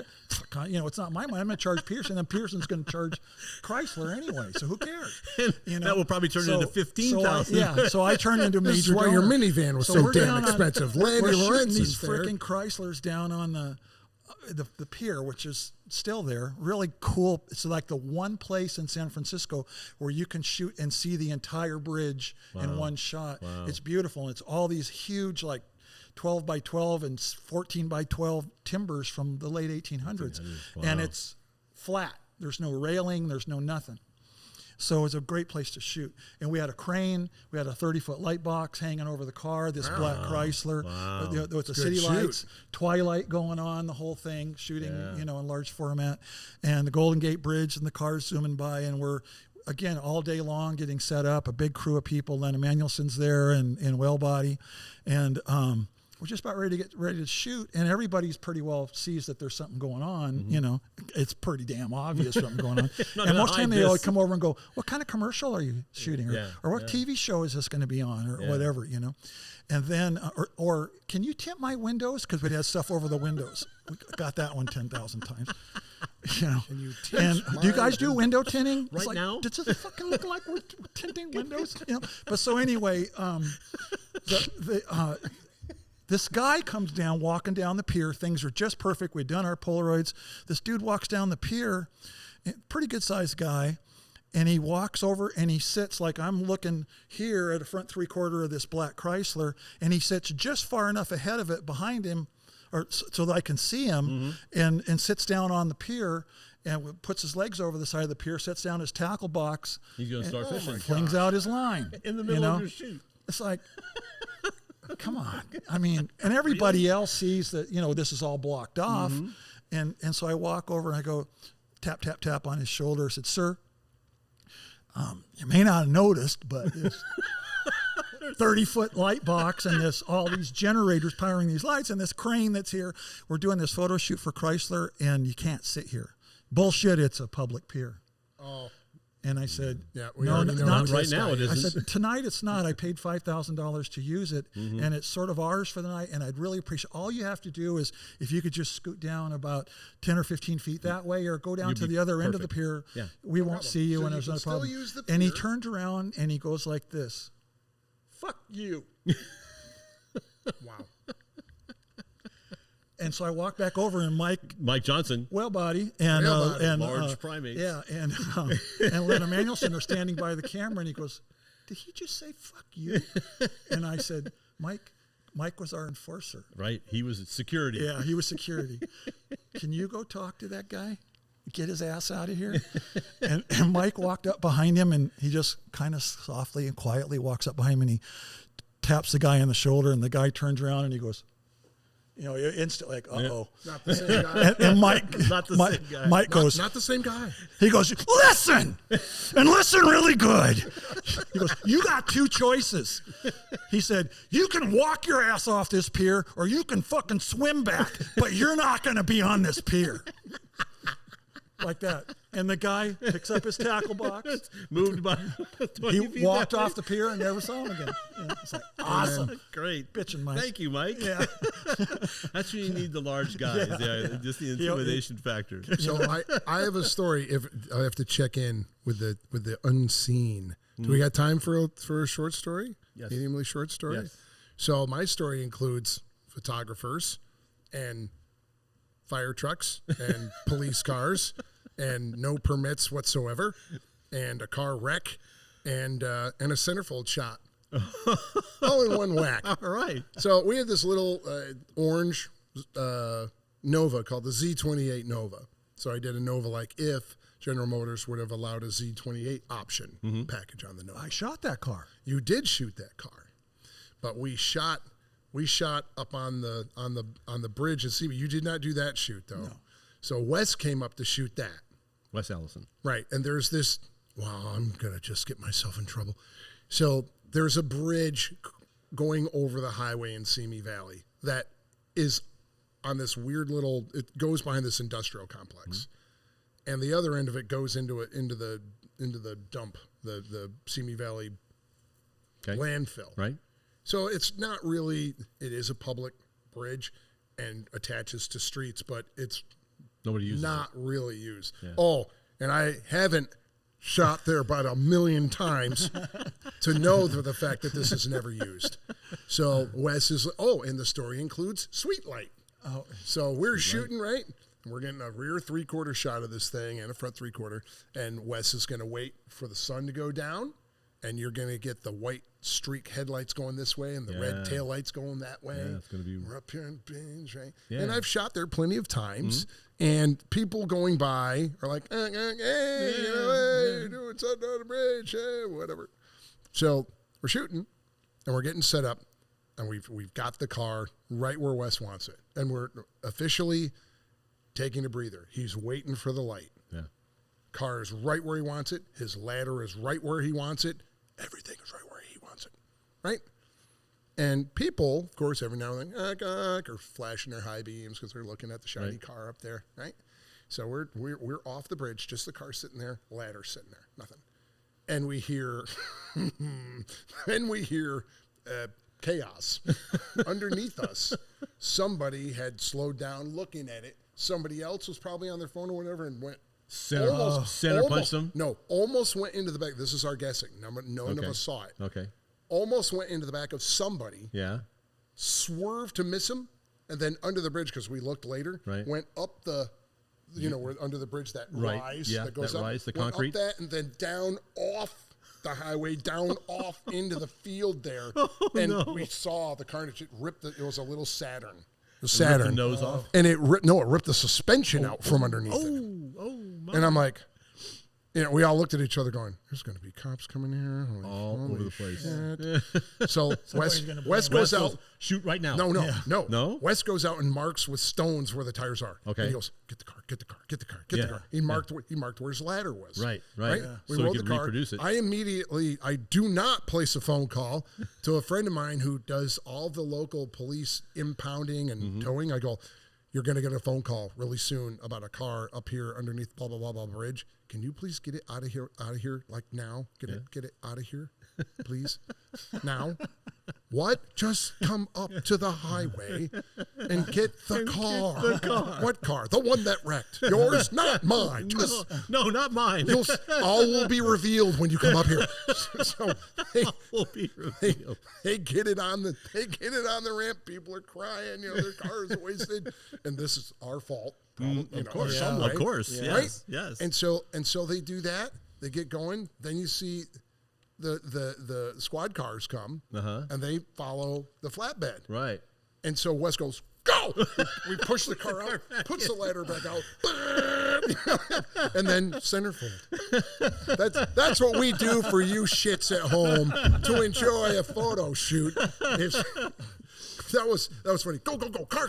You know, it's not my money. I'm going to charge Pearson, and Pearson's going to charge Chrysler anyway, so who cares? You know? That will probably turn into $15,000. So I turned into major This is why donor. your minivan was so we're damn down expensive. We're Randy shooting Lorentzen's these there. freaking Chryslers down on the pier, which is still there. Really cool. It's like the one place in San Francisco where you can shoot and see the entire bridge in one shot. Wow. It's beautiful. And it's all these huge, like 12 by 12 and 14 by 12 timbers from the late 1800s. Wow. And it's flat. There's no railing. There's no nothing. So it's a great place to shoot. And we had a crane. We had a 30-foot light box hanging over the car, this black Chrysler. Wow. With the city lights, twilight going on, the whole thing, shooting, in large format. And the Golden Gate Bridge and the cars zooming by. And we're, again, all day long getting set up, a big crew of people. Len Emanuelson's there and Wellbody. And we're just about ready to shoot, and everybody's pretty well sees that there's something going on. You know, it's pretty damn obvious something going on. And most of the time they always come over and go, "What kind of commercial are you shooting, or what TV show is this going to be on, or whatever?" You know, and then or can you tint my windows, because it has stuff over the windows. We got that one 10,000 times. You know, and do you guys do window tinting right now? Does it fucking look like we're tinting windows? You know, but so anyway, this guy comes down, walking down the pier. Things are just perfect. We'd done our Polaroids. This dude walks down the pier, pretty good-sized guy, and he walks over and he sits like I'm looking here at the front three-quarter of this black Chrysler, and he sits just far enough ahead of it behind him, or so that I can see him, and sits down on the pier and puts his legs over the side of the pier, sets down his tackle box. He's going to start fishing. Flings out his line. In the middle of your shoot. It's like... Come on. I mean, and everybody else sees that, this is all blocked off. And so I walk over and I go tap, tap, tap on his shoulder. I said, "Sir, you may not have noticed, but this 30-foot light box and all these generators powering these lights and this crane that's here, we're doing this photo shoot for Chrysler, and you can't sit here." Bullshit, it's a public pier. Oh. And I said, "Yeah, we no, already know not right now. It I isn't." said, "Tonight it's not. I paid $5,000 to use it, and it's sort of ours for the night. And I'd really appreciate. All you have to do is if you could just scoot down about 10 or 15 feet that way, or go down to the other end of the pier. Yeah. We won't see you, So and you there's can no still problem." use the And he pier? turned around and he goes like this, "Fuck you." Wow. And so I walked back over, and Mike Johnson. Wellbody and Large primates. Yeah, and Len Emanuelson are standing by the camera, and he goes, "Did he just say fuck you?" And I said, Mike was our enforcer. Right. He was security. Yeah, he was security. "Can you go talk to that guy? Get his ass out of here." And Mike walked up behind him, and he just kind of softly and quietly walks up behind him, and he taps the guy on the shoulder, and the guy turns around and he goes, You know, instantly like, uh-oh. Not the same guy. And Mike, Not the Mike, same guy. Mike goes, Not the same guy. he goes, listen, and listen really good. He goes, you got two choices. He said, you can walk your ass off this pier or you can fucking swim back, but you're not going to be on this pier. Like that. And the guy picks up his tackle box. Moved by 20 He feet walked that way. off the pier and never saw him again. Yeah, it's like, awesome. Great. Bitchin' Mike. Thank you, Mike. Yeah. That's when you need the large guys. Yeah, just the intimidation factor. So I have a story. If I have to check in with the unseen. Do we got time for a short story? Yes. Mediumly short story. Yes. So my story includes photographers and fire trucks and police cars and no permits whatsoever and a car wreck and a centerfold shot. All in one whack. All right. So we had this little orange Nova called the Z28 Nova. So I did a Nova like if General Motors would have allowed a Z28 option package on the Nova. I shot that car. You did shoot that car, but we shot up on the bridge and see. You did not do that shoot though. No. So Wes came up to shoot that. Wes Allison. Right, and there's this. Wow, I'm gonna just get myself in trouble. So there's a bridge going over the highway in Simi Valley that is on this weird little. It goes behind this industrial complex, and the other end of it goes into the dump, the Simi Valley landfill. Right. So it's not really. It is a public bridge and attaches to streets, but it's Nobody uses not really used. Yeah. Oh, and I haven't shot there about 1 million times to know the fact that this is never used. So Wes is, and the story includes Sweet Light. Oh, so we're shooting, right? We're getting a rear 3/4 shot of this thing and a front 3/4. And Wes is going to wait for the sun to go down. And you're going to get the white streak headlights going this way and the red tail lights going that way. Yeah, it's going to be. We're up here in Binge, right? Yeah. And I've shot there plenty of times. And people going by are like, hey, you're doing something on the bridge, hey, whatever. So we're shooting and we're getting set up. And we've got the car right where Wes wants it. And we're officially taking a breather. He's waiting for the light. Yeah. Car is right where he wants it. His ladder is right where he wants it. Everything is right where he wants it, right? And people, of course, every now and then, are flashing their high beams because they're looking at the shiny car up there, right? So we're off the bridge, just the car sitting there, ladder sitting there, nothing. And we hear, chaos underneath us. Somebody had slowed down looking at it. Somebody else was probably on their phone or whatever and went. Center punched them? No, almost went into the back. This is our guessing. None of us saw it. Okay. Almost went into the back of somebody. Yeah. Swerved to miss him, and then under the bridge, because we looked later, went up the, where under the bridge, that rise that goes up. Rise, the went concrete. up that, and then down off the highway, down off into the field there. We saw the carnage. It ripped it was a little Saturn. Ripped the nose off. And it ripped the suspension out from underneath it. My. And I'm like, we all looked at each other going, there's going to be cops coming here. All over the place. So Wes goes out. Shoot right now. No. Wes goes out and marks with stones where the tires are. Okay. And he goes, get the car. The car. He marked where his ladder was. Right. Yeah. We so rolled he the could car. reproduce it. I do not place a phone call to a friend of mine who does all the local police impounding and towing. I go, you're going to get a phone call really soon about a car up here underneath blah, blah, blah, blah bridge. Can you please get it out of here, like now? Get it out of here, please, now. What? Just come up to the highway and get the car. What car? The one that wrecked. Yours? Not mine. No, not mine. All will be revealed when you come up here. So will be revealed. They get it on the ramp. People are crying. Their car is wasted, and this is our fault. Of course, of course, yeah. Right? Yes. And so they do that. They get going. Then you see the squad cars come, and they follow the flatbed. Right. And so Wes goes, go! We push the car out, puts the ladder back out, and then centerfold. That's what we do for you shits at home to enjoy a photo shoot. It's That was funny. Go, car.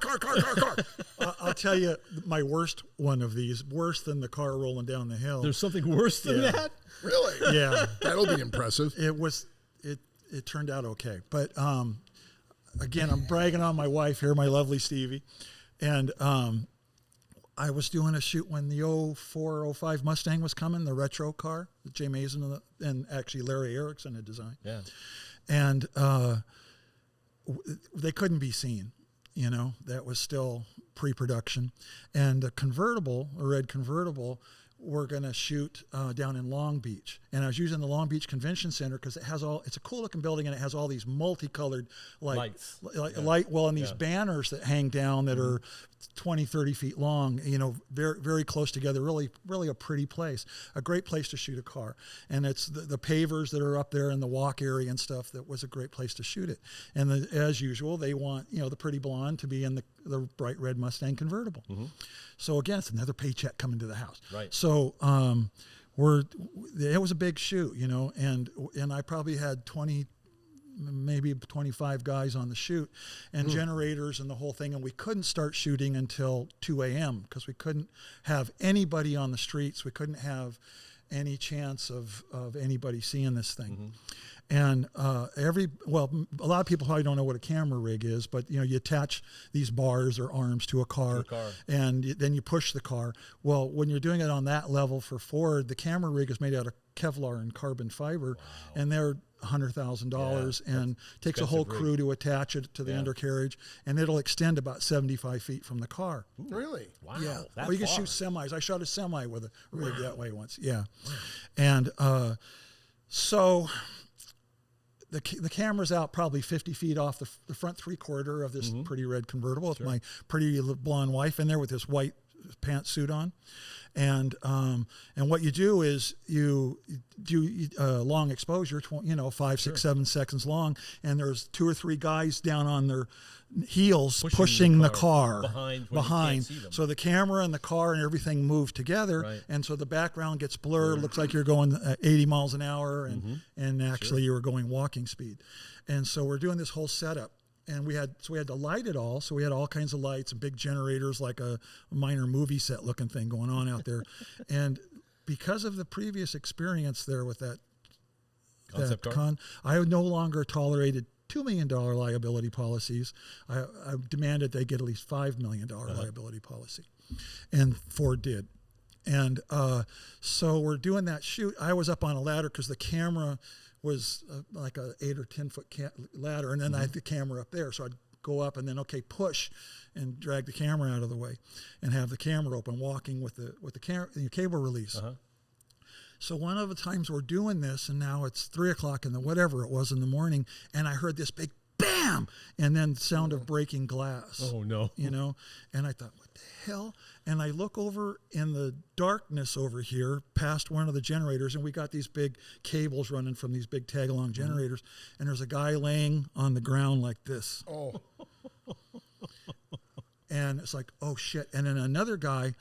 I'll tell you my worst one of these, worse than the car rolling down the hill. There's something worse than that? Really? Yeah. That'll be impressive. It turned out okay. But again, I'm bragging on my wife here, my lovely Stevie. And I was doing a shoot when the 04, 05 Mustang was coming, the retro car that Jay Mason and actually Larry Erickson had designed. Yeah. And they couldn't be seen, that was still pre-production. And a red convertible, we're going to shoot down in Long Beach. And I was using the Long Beach Convention Center because it's a cool looking building and it has all these multicolored lights. And these banners that hang down that are 20, 30 feet long, very, very close together. Really, really a pretty place, a great place to shoot a car. And it's the pavers that are up there in the walk area and stuff. That was a great place to shoot it. And as usual, they want, the pretty blonde to be in the bright red Mustang convertible. Mm-hmm. So again, it's another paycheck coming to the house. Right. So, it was a big shoot, and I probably had 20, maybe 25 guys on the shoot and generators and the whole thing. And we couldn't start shooting until 2 a.m. because we couldn't have anybody on the streets. We couldn't have any chance of anybody seeing this thing. Mm-hmm. And a lot of people probably don't know what a camera rig is, but you attach these bars or arms to a car. And then you push the car. Well, when you're doing it on that level for Ford, the camera rig is made out of Kevlar and carbon fiber, and they're $100,000 and takes a whole crew to attach it to the undercarriage, and it'll extend about 75 feet from the car. Really? Wow. Yeah. Well, you can shoot semis. I shot a semi with a rig that way once. Yeah. Wow. And so the camera's out probably 50 feet off the front 3/4 of this pretty red convertible with my pretty blonde wife in there with this white pantsuit on. And what you do is you do long exposure, 5, 6, 7 seconds long, and there's 2 or 3 guys down on their heels pushing the car behind. So the camera and the car and everything move together, and so the background gets blurred. Looks like you're going 80 miles an hour, and actually you were going walking speed. And so we're doing this whole setup. And we had to light it all. So we had all kinds of lights and big generators, like a minor movie set looking thing going on out there. And because of the previous experience there with that I no longer tolerated $2 million liability policies. I demanded they get at least $5 million liability policy. And Ford did. And so we're doing that shoot. I was up on a ladder because the camera was like a 8 or 10 foot ladder, and then I had the camera up there. So I'd go up and then push and drag the camera out of the way, and have the camera open, walking with the cable release. So one of the times we're doing this, and now it's 3 o'clock in the whatever it was in the morning, and I heard this big bam, and then the sound of breaking glass. Oh no! And I thought, what the hell? And I look over in the darkness over here, past one of the generators, and we got these big cables running from these big tag-along generators, and there's a guy laying on the ground like this. Oh. And it's like, oh shit! And then another guy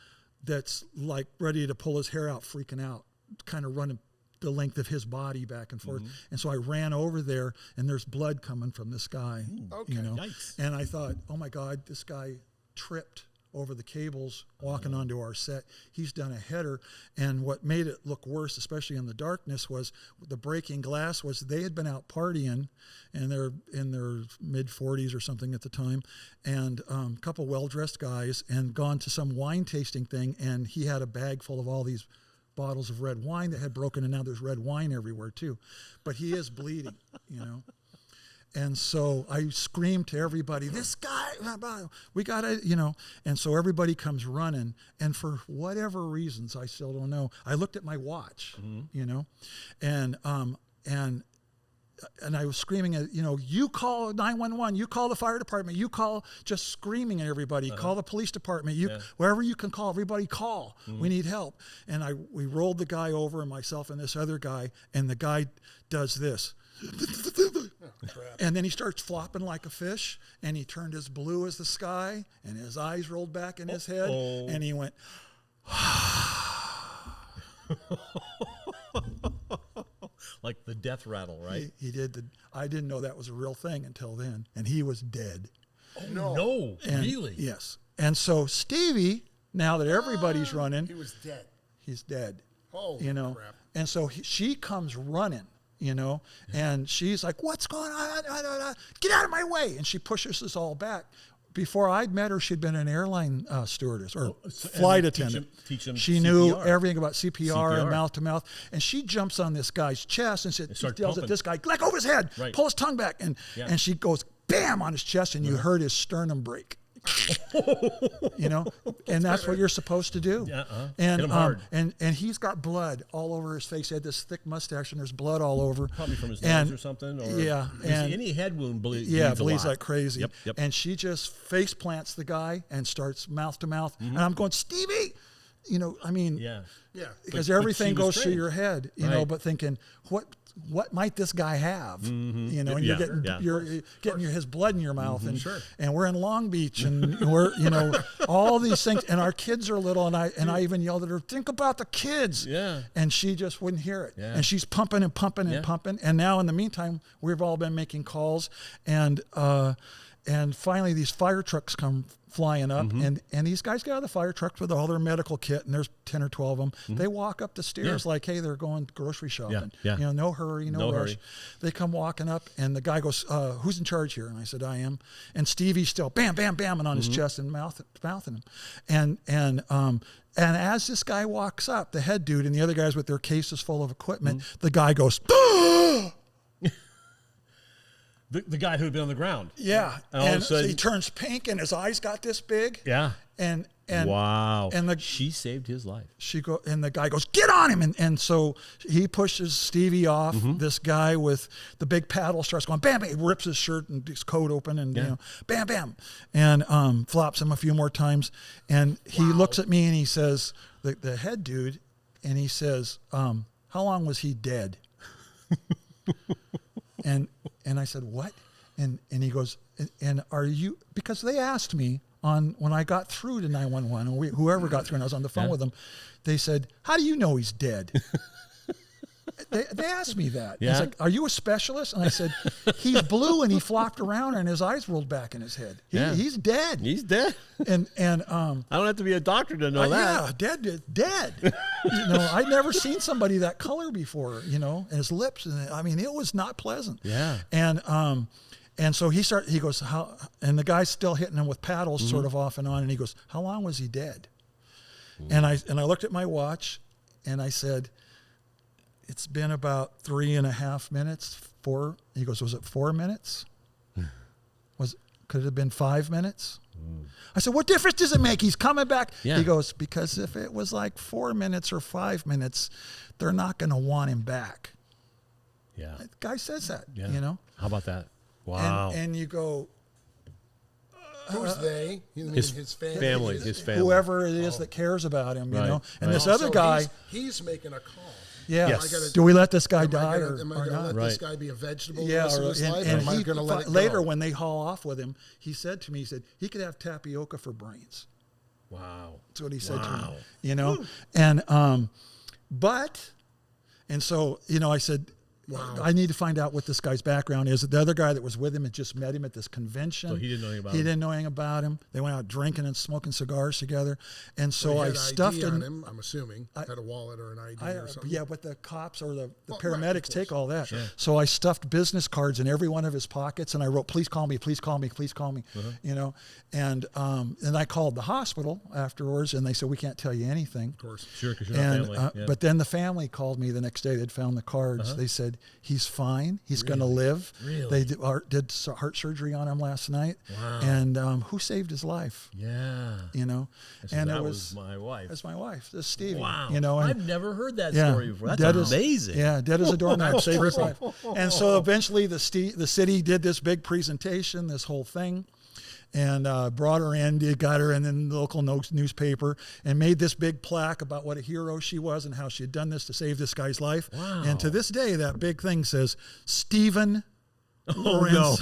that's like ready to pull his hair out, freaking out, kind of running the length of his body back and forth. And so I ran over there, and there's blood coming from this guy. Okay. Nice. And I thought, oh my God, this guy tripped over the cables walking onto our set. He's done a header. And what made it look worse, especially in the darkness, was the breaking glass was they had been out partying, and they're in their mid 40s or something at the time, and a couple well-dressed guys, and gone to some wine tasting thing, and he had a bag full of all these bottles of red wine that had broken, and now there's red wine everywhere too. But he is bleeding, And so I screamed to everybody, this guy, we got to, and so everybody comes running. And for whatever reasons, I still don't know, I looked at my watch, and I was screaming at, you call 911, you call the fire department, you call, just screaming at everybody, call the police department, wherever you can call, everybody call, we need help. And we rolled the guy over, and myself and this other guy, and the guy does this. And then he starts flopping like a fish, and he turned as blue as the sky, and his eyes rolled back in his head, and he went, like the death rattle, right? He did. I didn't know that was a real thing until then, and he was dead. No, And, really? Yes. And so Stevie, now that everybody's running, He was dead. he's dead. Holy you know, crap. and so she comes running, you know, and she's like, "What's going on? Get out of my way!" And she pushes us all back. Before I'd met her, she'd been an airline stewardess or flight attendant. Teach him she CPR. knew everything about CPR and CPR. mouth to mouth. And she jumps on this guy's chest and starts yells pumping. at this guy, "Let go of his head! Right. Pull his tongue back!" And she goes bam on his chest, and you heard his sternum break. You know, and that's what you're supposed to do. Hit him hard. And he's got blood all over his face. He had this thick mustache, and there's blood all over. Probably from his nose or something. Or yeah, and any head wound bleeds. bleeds a lot. like crazy. Yep. And she just face plants the guy and starts mouth to mouth. And I'm going, "Stevie," you know, I mean, Yeah. because But everything she was goes through trained. your head, you know, Right. but thinking, what might this guy have? You know, and Yeah, you're getting his blood in your mouth, and Sure. and we're in Long Beach, and we're, you know, all these things, and our kids are little, and I even yelled at her, "Think about the kids," Yeah. and she just wouldn't hear it, Yeah. and she's pumping and pumping and pumping, and now in the meantime, we've all been making calls, and finally these fire trucks come flying up, and these guys get out of the fire trucks with all their medical kit, and there's 10 or 12 of them. They walk up the stairs like, hey, they're going grocery shopping. Yeah. You know, no hurry, no rush. hurry. They come walking up, and the guy goes, "Who's in charge here?" And I said, "I am." And Stevie's still bam, bam, bamming on his chest and mouthing him. And as this guy walks up, the head dude and the other guys with their cases full of equipment, the guy goes, "Ah!" The guy who had been on the ground. Yeah, And all of a and sudden- he turns pink, and his eyes got this big. Yeah. And Wow. and she saved his life. and the guy goes, "Get on him!" And so he pushes Stevie off. This guy with the big paddle starts going bam, bam. He rips his shirt and his coat open, and you know, bam, bam, and flops him a few more times. And he looks at me and he says, the head dude, and he says, "How long was he dead?" And I said, "What?" And he goes, and are you, because they asked me when I got through to 911, or whoever got through, and I was on the phone with them, they said, "How do you know he's dead?" They asked me that. Yeah. It's like, "Are you a specialist?" And I said, "He's blue and he flopped around and his eyes rolled back in his head. He's dead." He's dead. And I don't have to be a doctor to know that. yeah, dead. You know, I'd never seen somebody that color before. You know, and his lips, and I mean, it was not pleasant. Yeah. And so he goes, "How?" And the guy's still hitting him with paddles, sort of off and on. And he goes, "How long was he dead?" And I looked at my watch, and I said, "It's been about 3.5 minutes. 4." He goes, "Was it 4 minutes? Could it have been 5 minutes?" I said, "What difference does it make? He's coming back." Yeah. He goes, "Because if it was like 4 minutes or 5 minutes, they're not going to want him back." Yeah. The guy says that, Yeah. you know. How about that? Wow. And you go, Who's they? You mean his family. family. His family. whoever it is that cares about him, you Right, know. And right. this other guy, He's making a call. yeah. Yes. Do we let this guy Am die I or going not? to let Right. this guy be a vegetable Yeah, the rest of his life? Or am I going to let it go? later when they haul off with him, he said to me, he said, he could have tapioca for brains. Wow. That's what he said to me, Wow. you know? And so, you know, I said, I need to find out what this guy's background is. The other guy that was with him had just met him at this convention. So he didn't know anything about He him. didn't know anything about him. They went out drinking and smoking cigars together. And so He I had stuffed ID on him. him, I'm assuming. Had a wallet or an ID or something. Yeah, but the cops or the Well, right, paramedics of take course. all that. So I stuffed business cards in every one of his pockets, and I wrote, "Please call me, please call me, please call me," you know. And I called the hospital afterwards, and they said, "We can't tell you anything." Of course. Sure, because you're not And family. Yeah. but then the family called me the next day. They'd found the cards. They said, "He's fine. He's going to live." Really? They did heart surgery on him last night. Wow. And who saved his life? Yeah. You know, So and that it was my wife. That's my wife. This is Stevie. Wow. You know, and I've never heard that yeah, story before. That's dead as- amazing. Yeah, dead as a doorknob, saved his life. And so eventually the city did this big presentation, this whole thing, and brought her in, got her in the local newspaper, and made this big plaque about what a hero she was and how she had done this to save this guy's life. Wow. And to this day, that big thing says, Stephen Oh, no.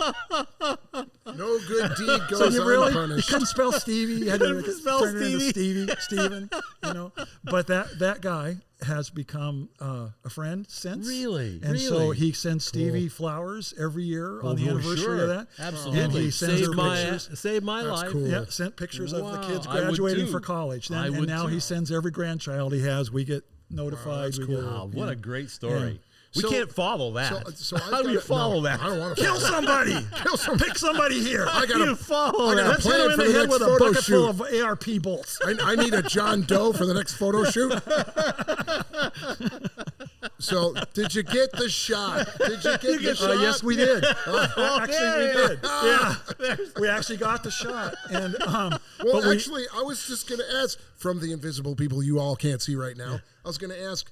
Lorentzen. No good deed goes So you really you unpunished. couldn't spell Stevie. You had to spell turn it into Steven. But that guy has become a friend since. Really? And so Really? he sends Stevie flowers every year on the well, anniversary sure. of that. Absolutely. And he sends her pictures. Saved my life. cool. Yeah, sent pictures of the kids Wow, I would graduating too. for college. I And would now too. he sends every grandchild he has. We get notified. that's we cool. get, Wow, what a great story. Yeah. We So- can't follow that. So How do you follow that? I don't want to Kill somebody! Kill somebody. Pick somebody here! I got you a follow I got that? a Let's hit plan him in for the the head next with a photo bucket full shoot. of ARP bolts. I need a John Doe for the next photo shoot. So, did you get the shot? Did you get the shot? Yes, we did. Actually, we did. Yeah. We actually got the shot. And Well, but we- actually, I was just going to ask from the invisible people you all can't see right now. I was going to ask,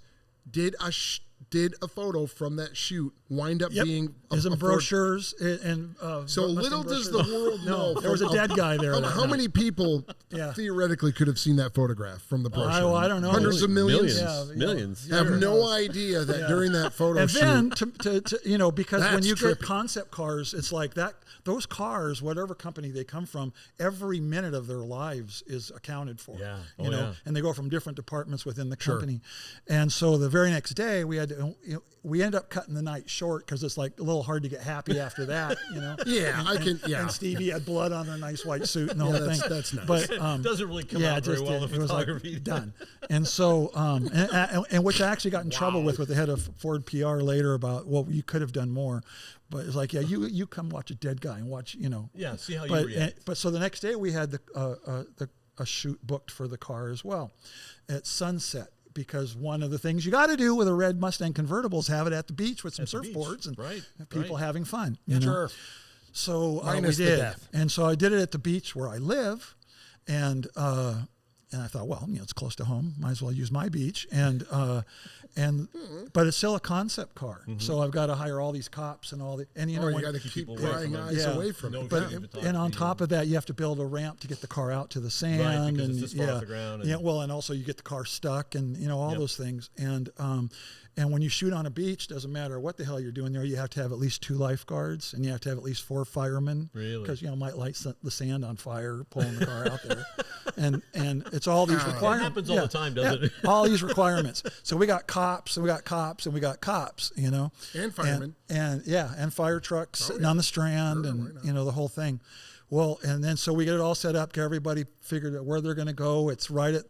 did a photo from that shoot wind up being is in Ford- brochures and So Mustang little does the brochures. world know. There was a dead guy there. How many people Yeah. theoretically could have seen that photograph from the brochure? I don't know. Hundreds of millions. Millions. Have Sure. no idea that during that photo And shoot. then to because when That's you trippy. get concept cars, it's like that. Those cars, whatever company they come from, every minute of their lives is accounted for. Yeah. You Oh, know, yeah. and they go from different departments within the company. And so the very next day, we had to, we ended up cutting the night short because it's like a little hard to get happy after that. Yeah, I can. Yeah. And Stevie had blood on her nice white suit and the whole that's- thing. that's nice. But It doesn't really come yeah, out very just well in it was like photography. done. And so, and which I actually got in trouble with the head of Ford PR later about, well, you could have done more. But it's like, yeah, you come watch a dead guy and watch, Yeah, see how you But react. but so the next day we had a shoot booked for the car as well, at sunset. Because one of the things you got to do with a red Mustang convertible is have it at the beach with some At the beach, surfboards and right, people right. having fun. You know? Sure. So we Minus the did, death. and so I did it at the beach where I live, and I thought, well, it's close to home, might as well use my beach, but it's still a concept car, so I've got to hire all these cops and all the, and you when- got to keep people away prying from it. eyes Yeah. away from No it. but shooting and on photography top of that, you have to build a ramp to get the car out to the sand, because and it's this far off the ground and- yeah, well, and also you get the car stuck, and all Yep. those things, and when you shoot on a beach, doesn't matter what the hell you're doing there, you have to have at least 2 lifeguards, and you have to have at least 4 firemen, Really? because might light the sand on fire pulling the car out there, and it's all these requirements. happens all the time, doesn't it? All these requirements. So we got cops, and we got cops, and we got cops, And firemen. and fire trucks sitting on the strand, Sure, and why not? the whole thing. Well, and then so we get it all set up. Everybody figured out where they're going to go. It's right at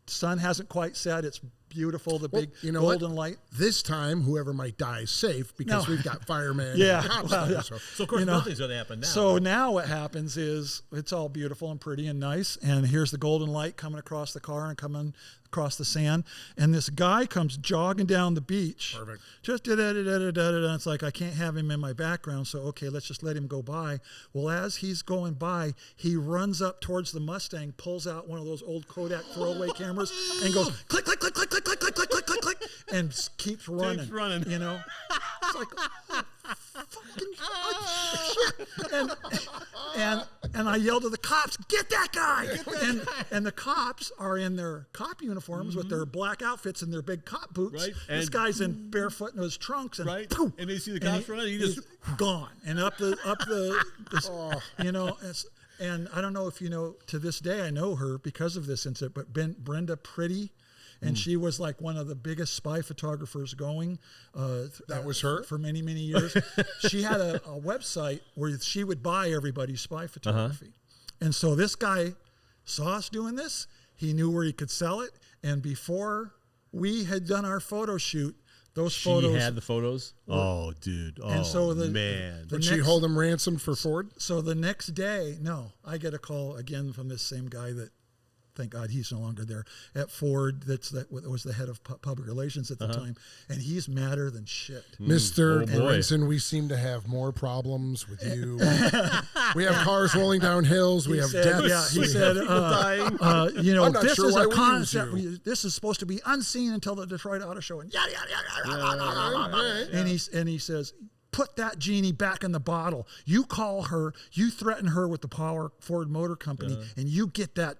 sun hasn't quite set. It's beautiful. The big you know what? golden light. This time, whoever might die is safe because No. we've got firemen Yeah, and cops well, there. yeah. So. So, of course, nothing's going to happen now. So now what happens is it's all beautiful and pretty and nice, and here's the golden light coming across the car and coming across the sand, and this guy comes jogging down the beach. Perfect. Just da-da-da-da-da-da. It's like I can't have him in my background, so okay, let's just let him go by. Well, as he's going by, he runs up towards the Mustang, pulls out one of those old Kodak throwaway cameras, and goes click, click, click, click, click, click, click, click, click, click, click, and keeps running. Keeps running. It's like, fucking shit. And I yelled to the cops, get that guy! And the cops are in their cop uniforms with their black outfits and their big cop boots. Right. This And- guy's in barefoot in his trunks, and Right. poof, And they see the and cops running, he just- he's gone. And up the and I don't know if you know, to this day I know her because of this incident, but Brenda Pretty. And she was like one of the biggest spy photographers going. That was her? For many, many years. She had a website where she would buy everybody's spy photography. And so this guy saw us doing this. He knew where he could sell it. And before we had done our photo shoot, those she photos. had the photos. Oh, dude. Oh, And so man. the Did she next- hold him ransom for Ford? So the next day, no, I get a call again from this same guy that, thank God he's no longer there, at Ford. That was the head of public relations at the time, and he's madder than shit. Mr. Oh, boy. Lorentzen, we seem to have more problems with you. We have cars rolling down hills. We have deaths. Yeah, he we said, have- I'm not this sure is why a we use concept. you. This is supposed to be unseen until the Detroit Auto Show, and yada yada yada. And he says, put that genie back in the bottle. You call her, you threaten her with the Ford Motor Company, and you get that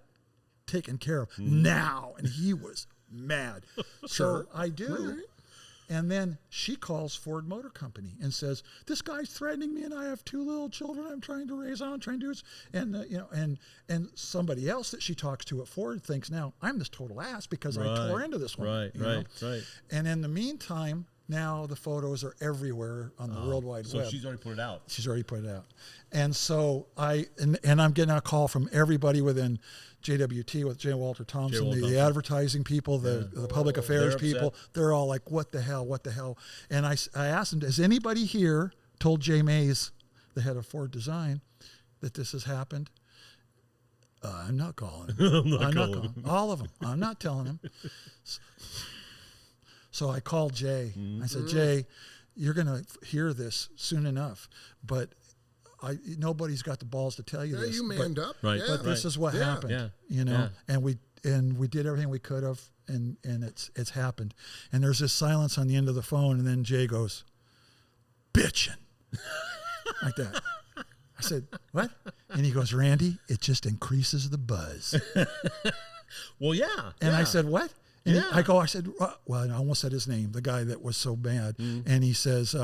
taken care of now. And he was mad. So I do. And then she calls Ford Motor Company and says, "This guy's threatening me, and I have 2 little children I'm trying to raise. I'm trying to do this." And and somebody else that she talks to at Ford thinks, now I'm this total ass because I tore into this one. Right. And in the meantime, now the photos are everywhere on the World Wide Web. So she's already put it out. She's already put it out. And so I'm getting a call from everybody within JWT with J. Walter Thompson, the advertising people, the public affairs people. They're all like, what the hell? And I asked them, has anybody here told Jay Mays, the head of Ford Design, that this has happened? I'm not calling him. I'm not calling him. All of them. I'm not telling him. So I called Jay. I said, Jay, you're going to hear this soon enough, but nobody's got the balls to tell you this. You manned up. Right. Yeah. But this is what happened, and we did everything we could have, and it's happened. And there's this silence on the end of the phone, and then Jay goes, "Bitchin'," like that. I said, "What?" And he goes, "Randy, it just increases the buzz." Well, yeah. And I said, "What?" And I said, well, I almost said his name, the guy that was so bad. And he says,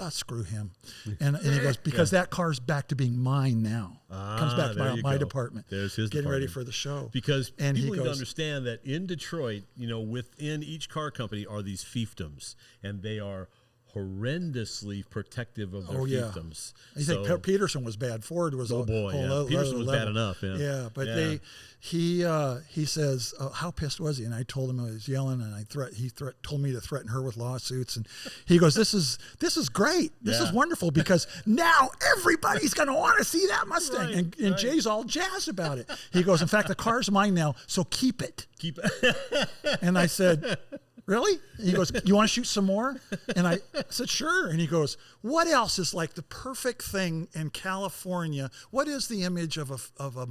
screw him. And he goes, because that car's back to being mine now. Comes back to my department. There's his getting department. Ready for the show. Because and people need to understand that in Detroit, within each car company are these fiefdoms, and they are horrendously protective of their fiefdoms. You think Peterson was bad? Ford was Peterson was bad enough. Yeah, but he says, how pissed was he? And I told him I was yelling, and he told me to threaten her with lawsuits. And he goes, "This is great. This is wonderful because now everybody's going to want to see that Mustang." And Jay's all jazzed about it. He goes, "In fact, the car's mine now, so keep it." And I said, "Really?" And he goes, "You want to shoot some more?" And I said, "Sure." And he goes, "What else is like the perfect thing in California? What is the image of a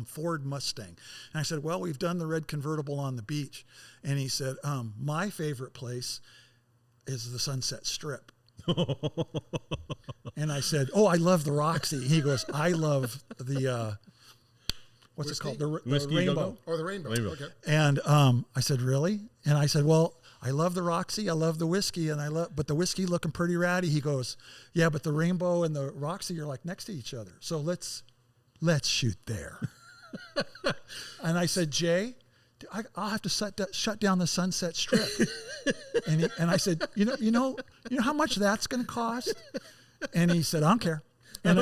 Ford Mustang?" And I said, "Well, we've done the red convertible on the beach." And he said, "My favorite place is the Sunset Strip." And I said, "Oh, I love the Roxy." He goes, "I love the what's Whiskey? it called? The Whiskey Rainbow." Oh, the Rainbow. Okay. And I said, "Really?" And I said, "Well, I love the Roxy, I love the whiskey, but the whiskey looking pretty ratty." He goes, "Yeah, but the Rainbow and the Roxy are like next to each other. So let's shoot there." And I said, "Jay, I'll have to shut down the Sunset Strip." And I said, you know how much that's going to cost?" And he said, "I don't care." And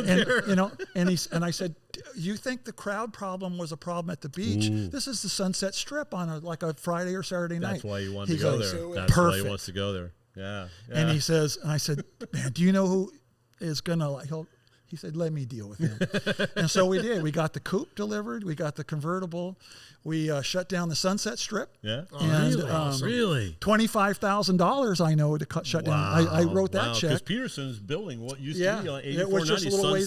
I said, "You think the crowd problem was a problem at the beach? Ooh. This is the Sunset Strip on a Friday or Saturday night." That's why you wanted to go there. That's why he wants to go there. Yeah. And he says, and I said, "Man, do you know who is gonna like?" He said, "Let me deal with him." And so we did. We got the coupe delivered. We got the convertible. We shut down the Sunset Strip. Yeah. And, really? $25,000 I know to shut down. I wrote that check. Because Peterson's building what used to be on 8490 it was just a little ways,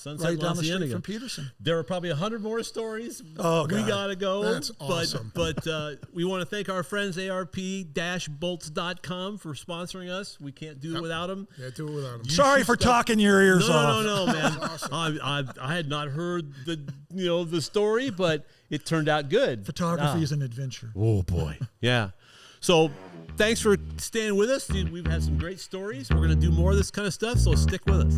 Sunset right down the street from Peterson. There are probably 100 more stories. Oh, God. We got to go. That's awesome. But we want to thank our friends ARP-bolts.com for sponsoring us. We can't do it without them. Can't do it without them. Sorry for talking your ears off. No, man. Awesome. I had not heard the story, but it turned out good. Photography is an adventure. Oh, boy. Yeah. So thanks for staying with us. We've had some great stories. We're going to do more of this kind of stuff, so stick with us.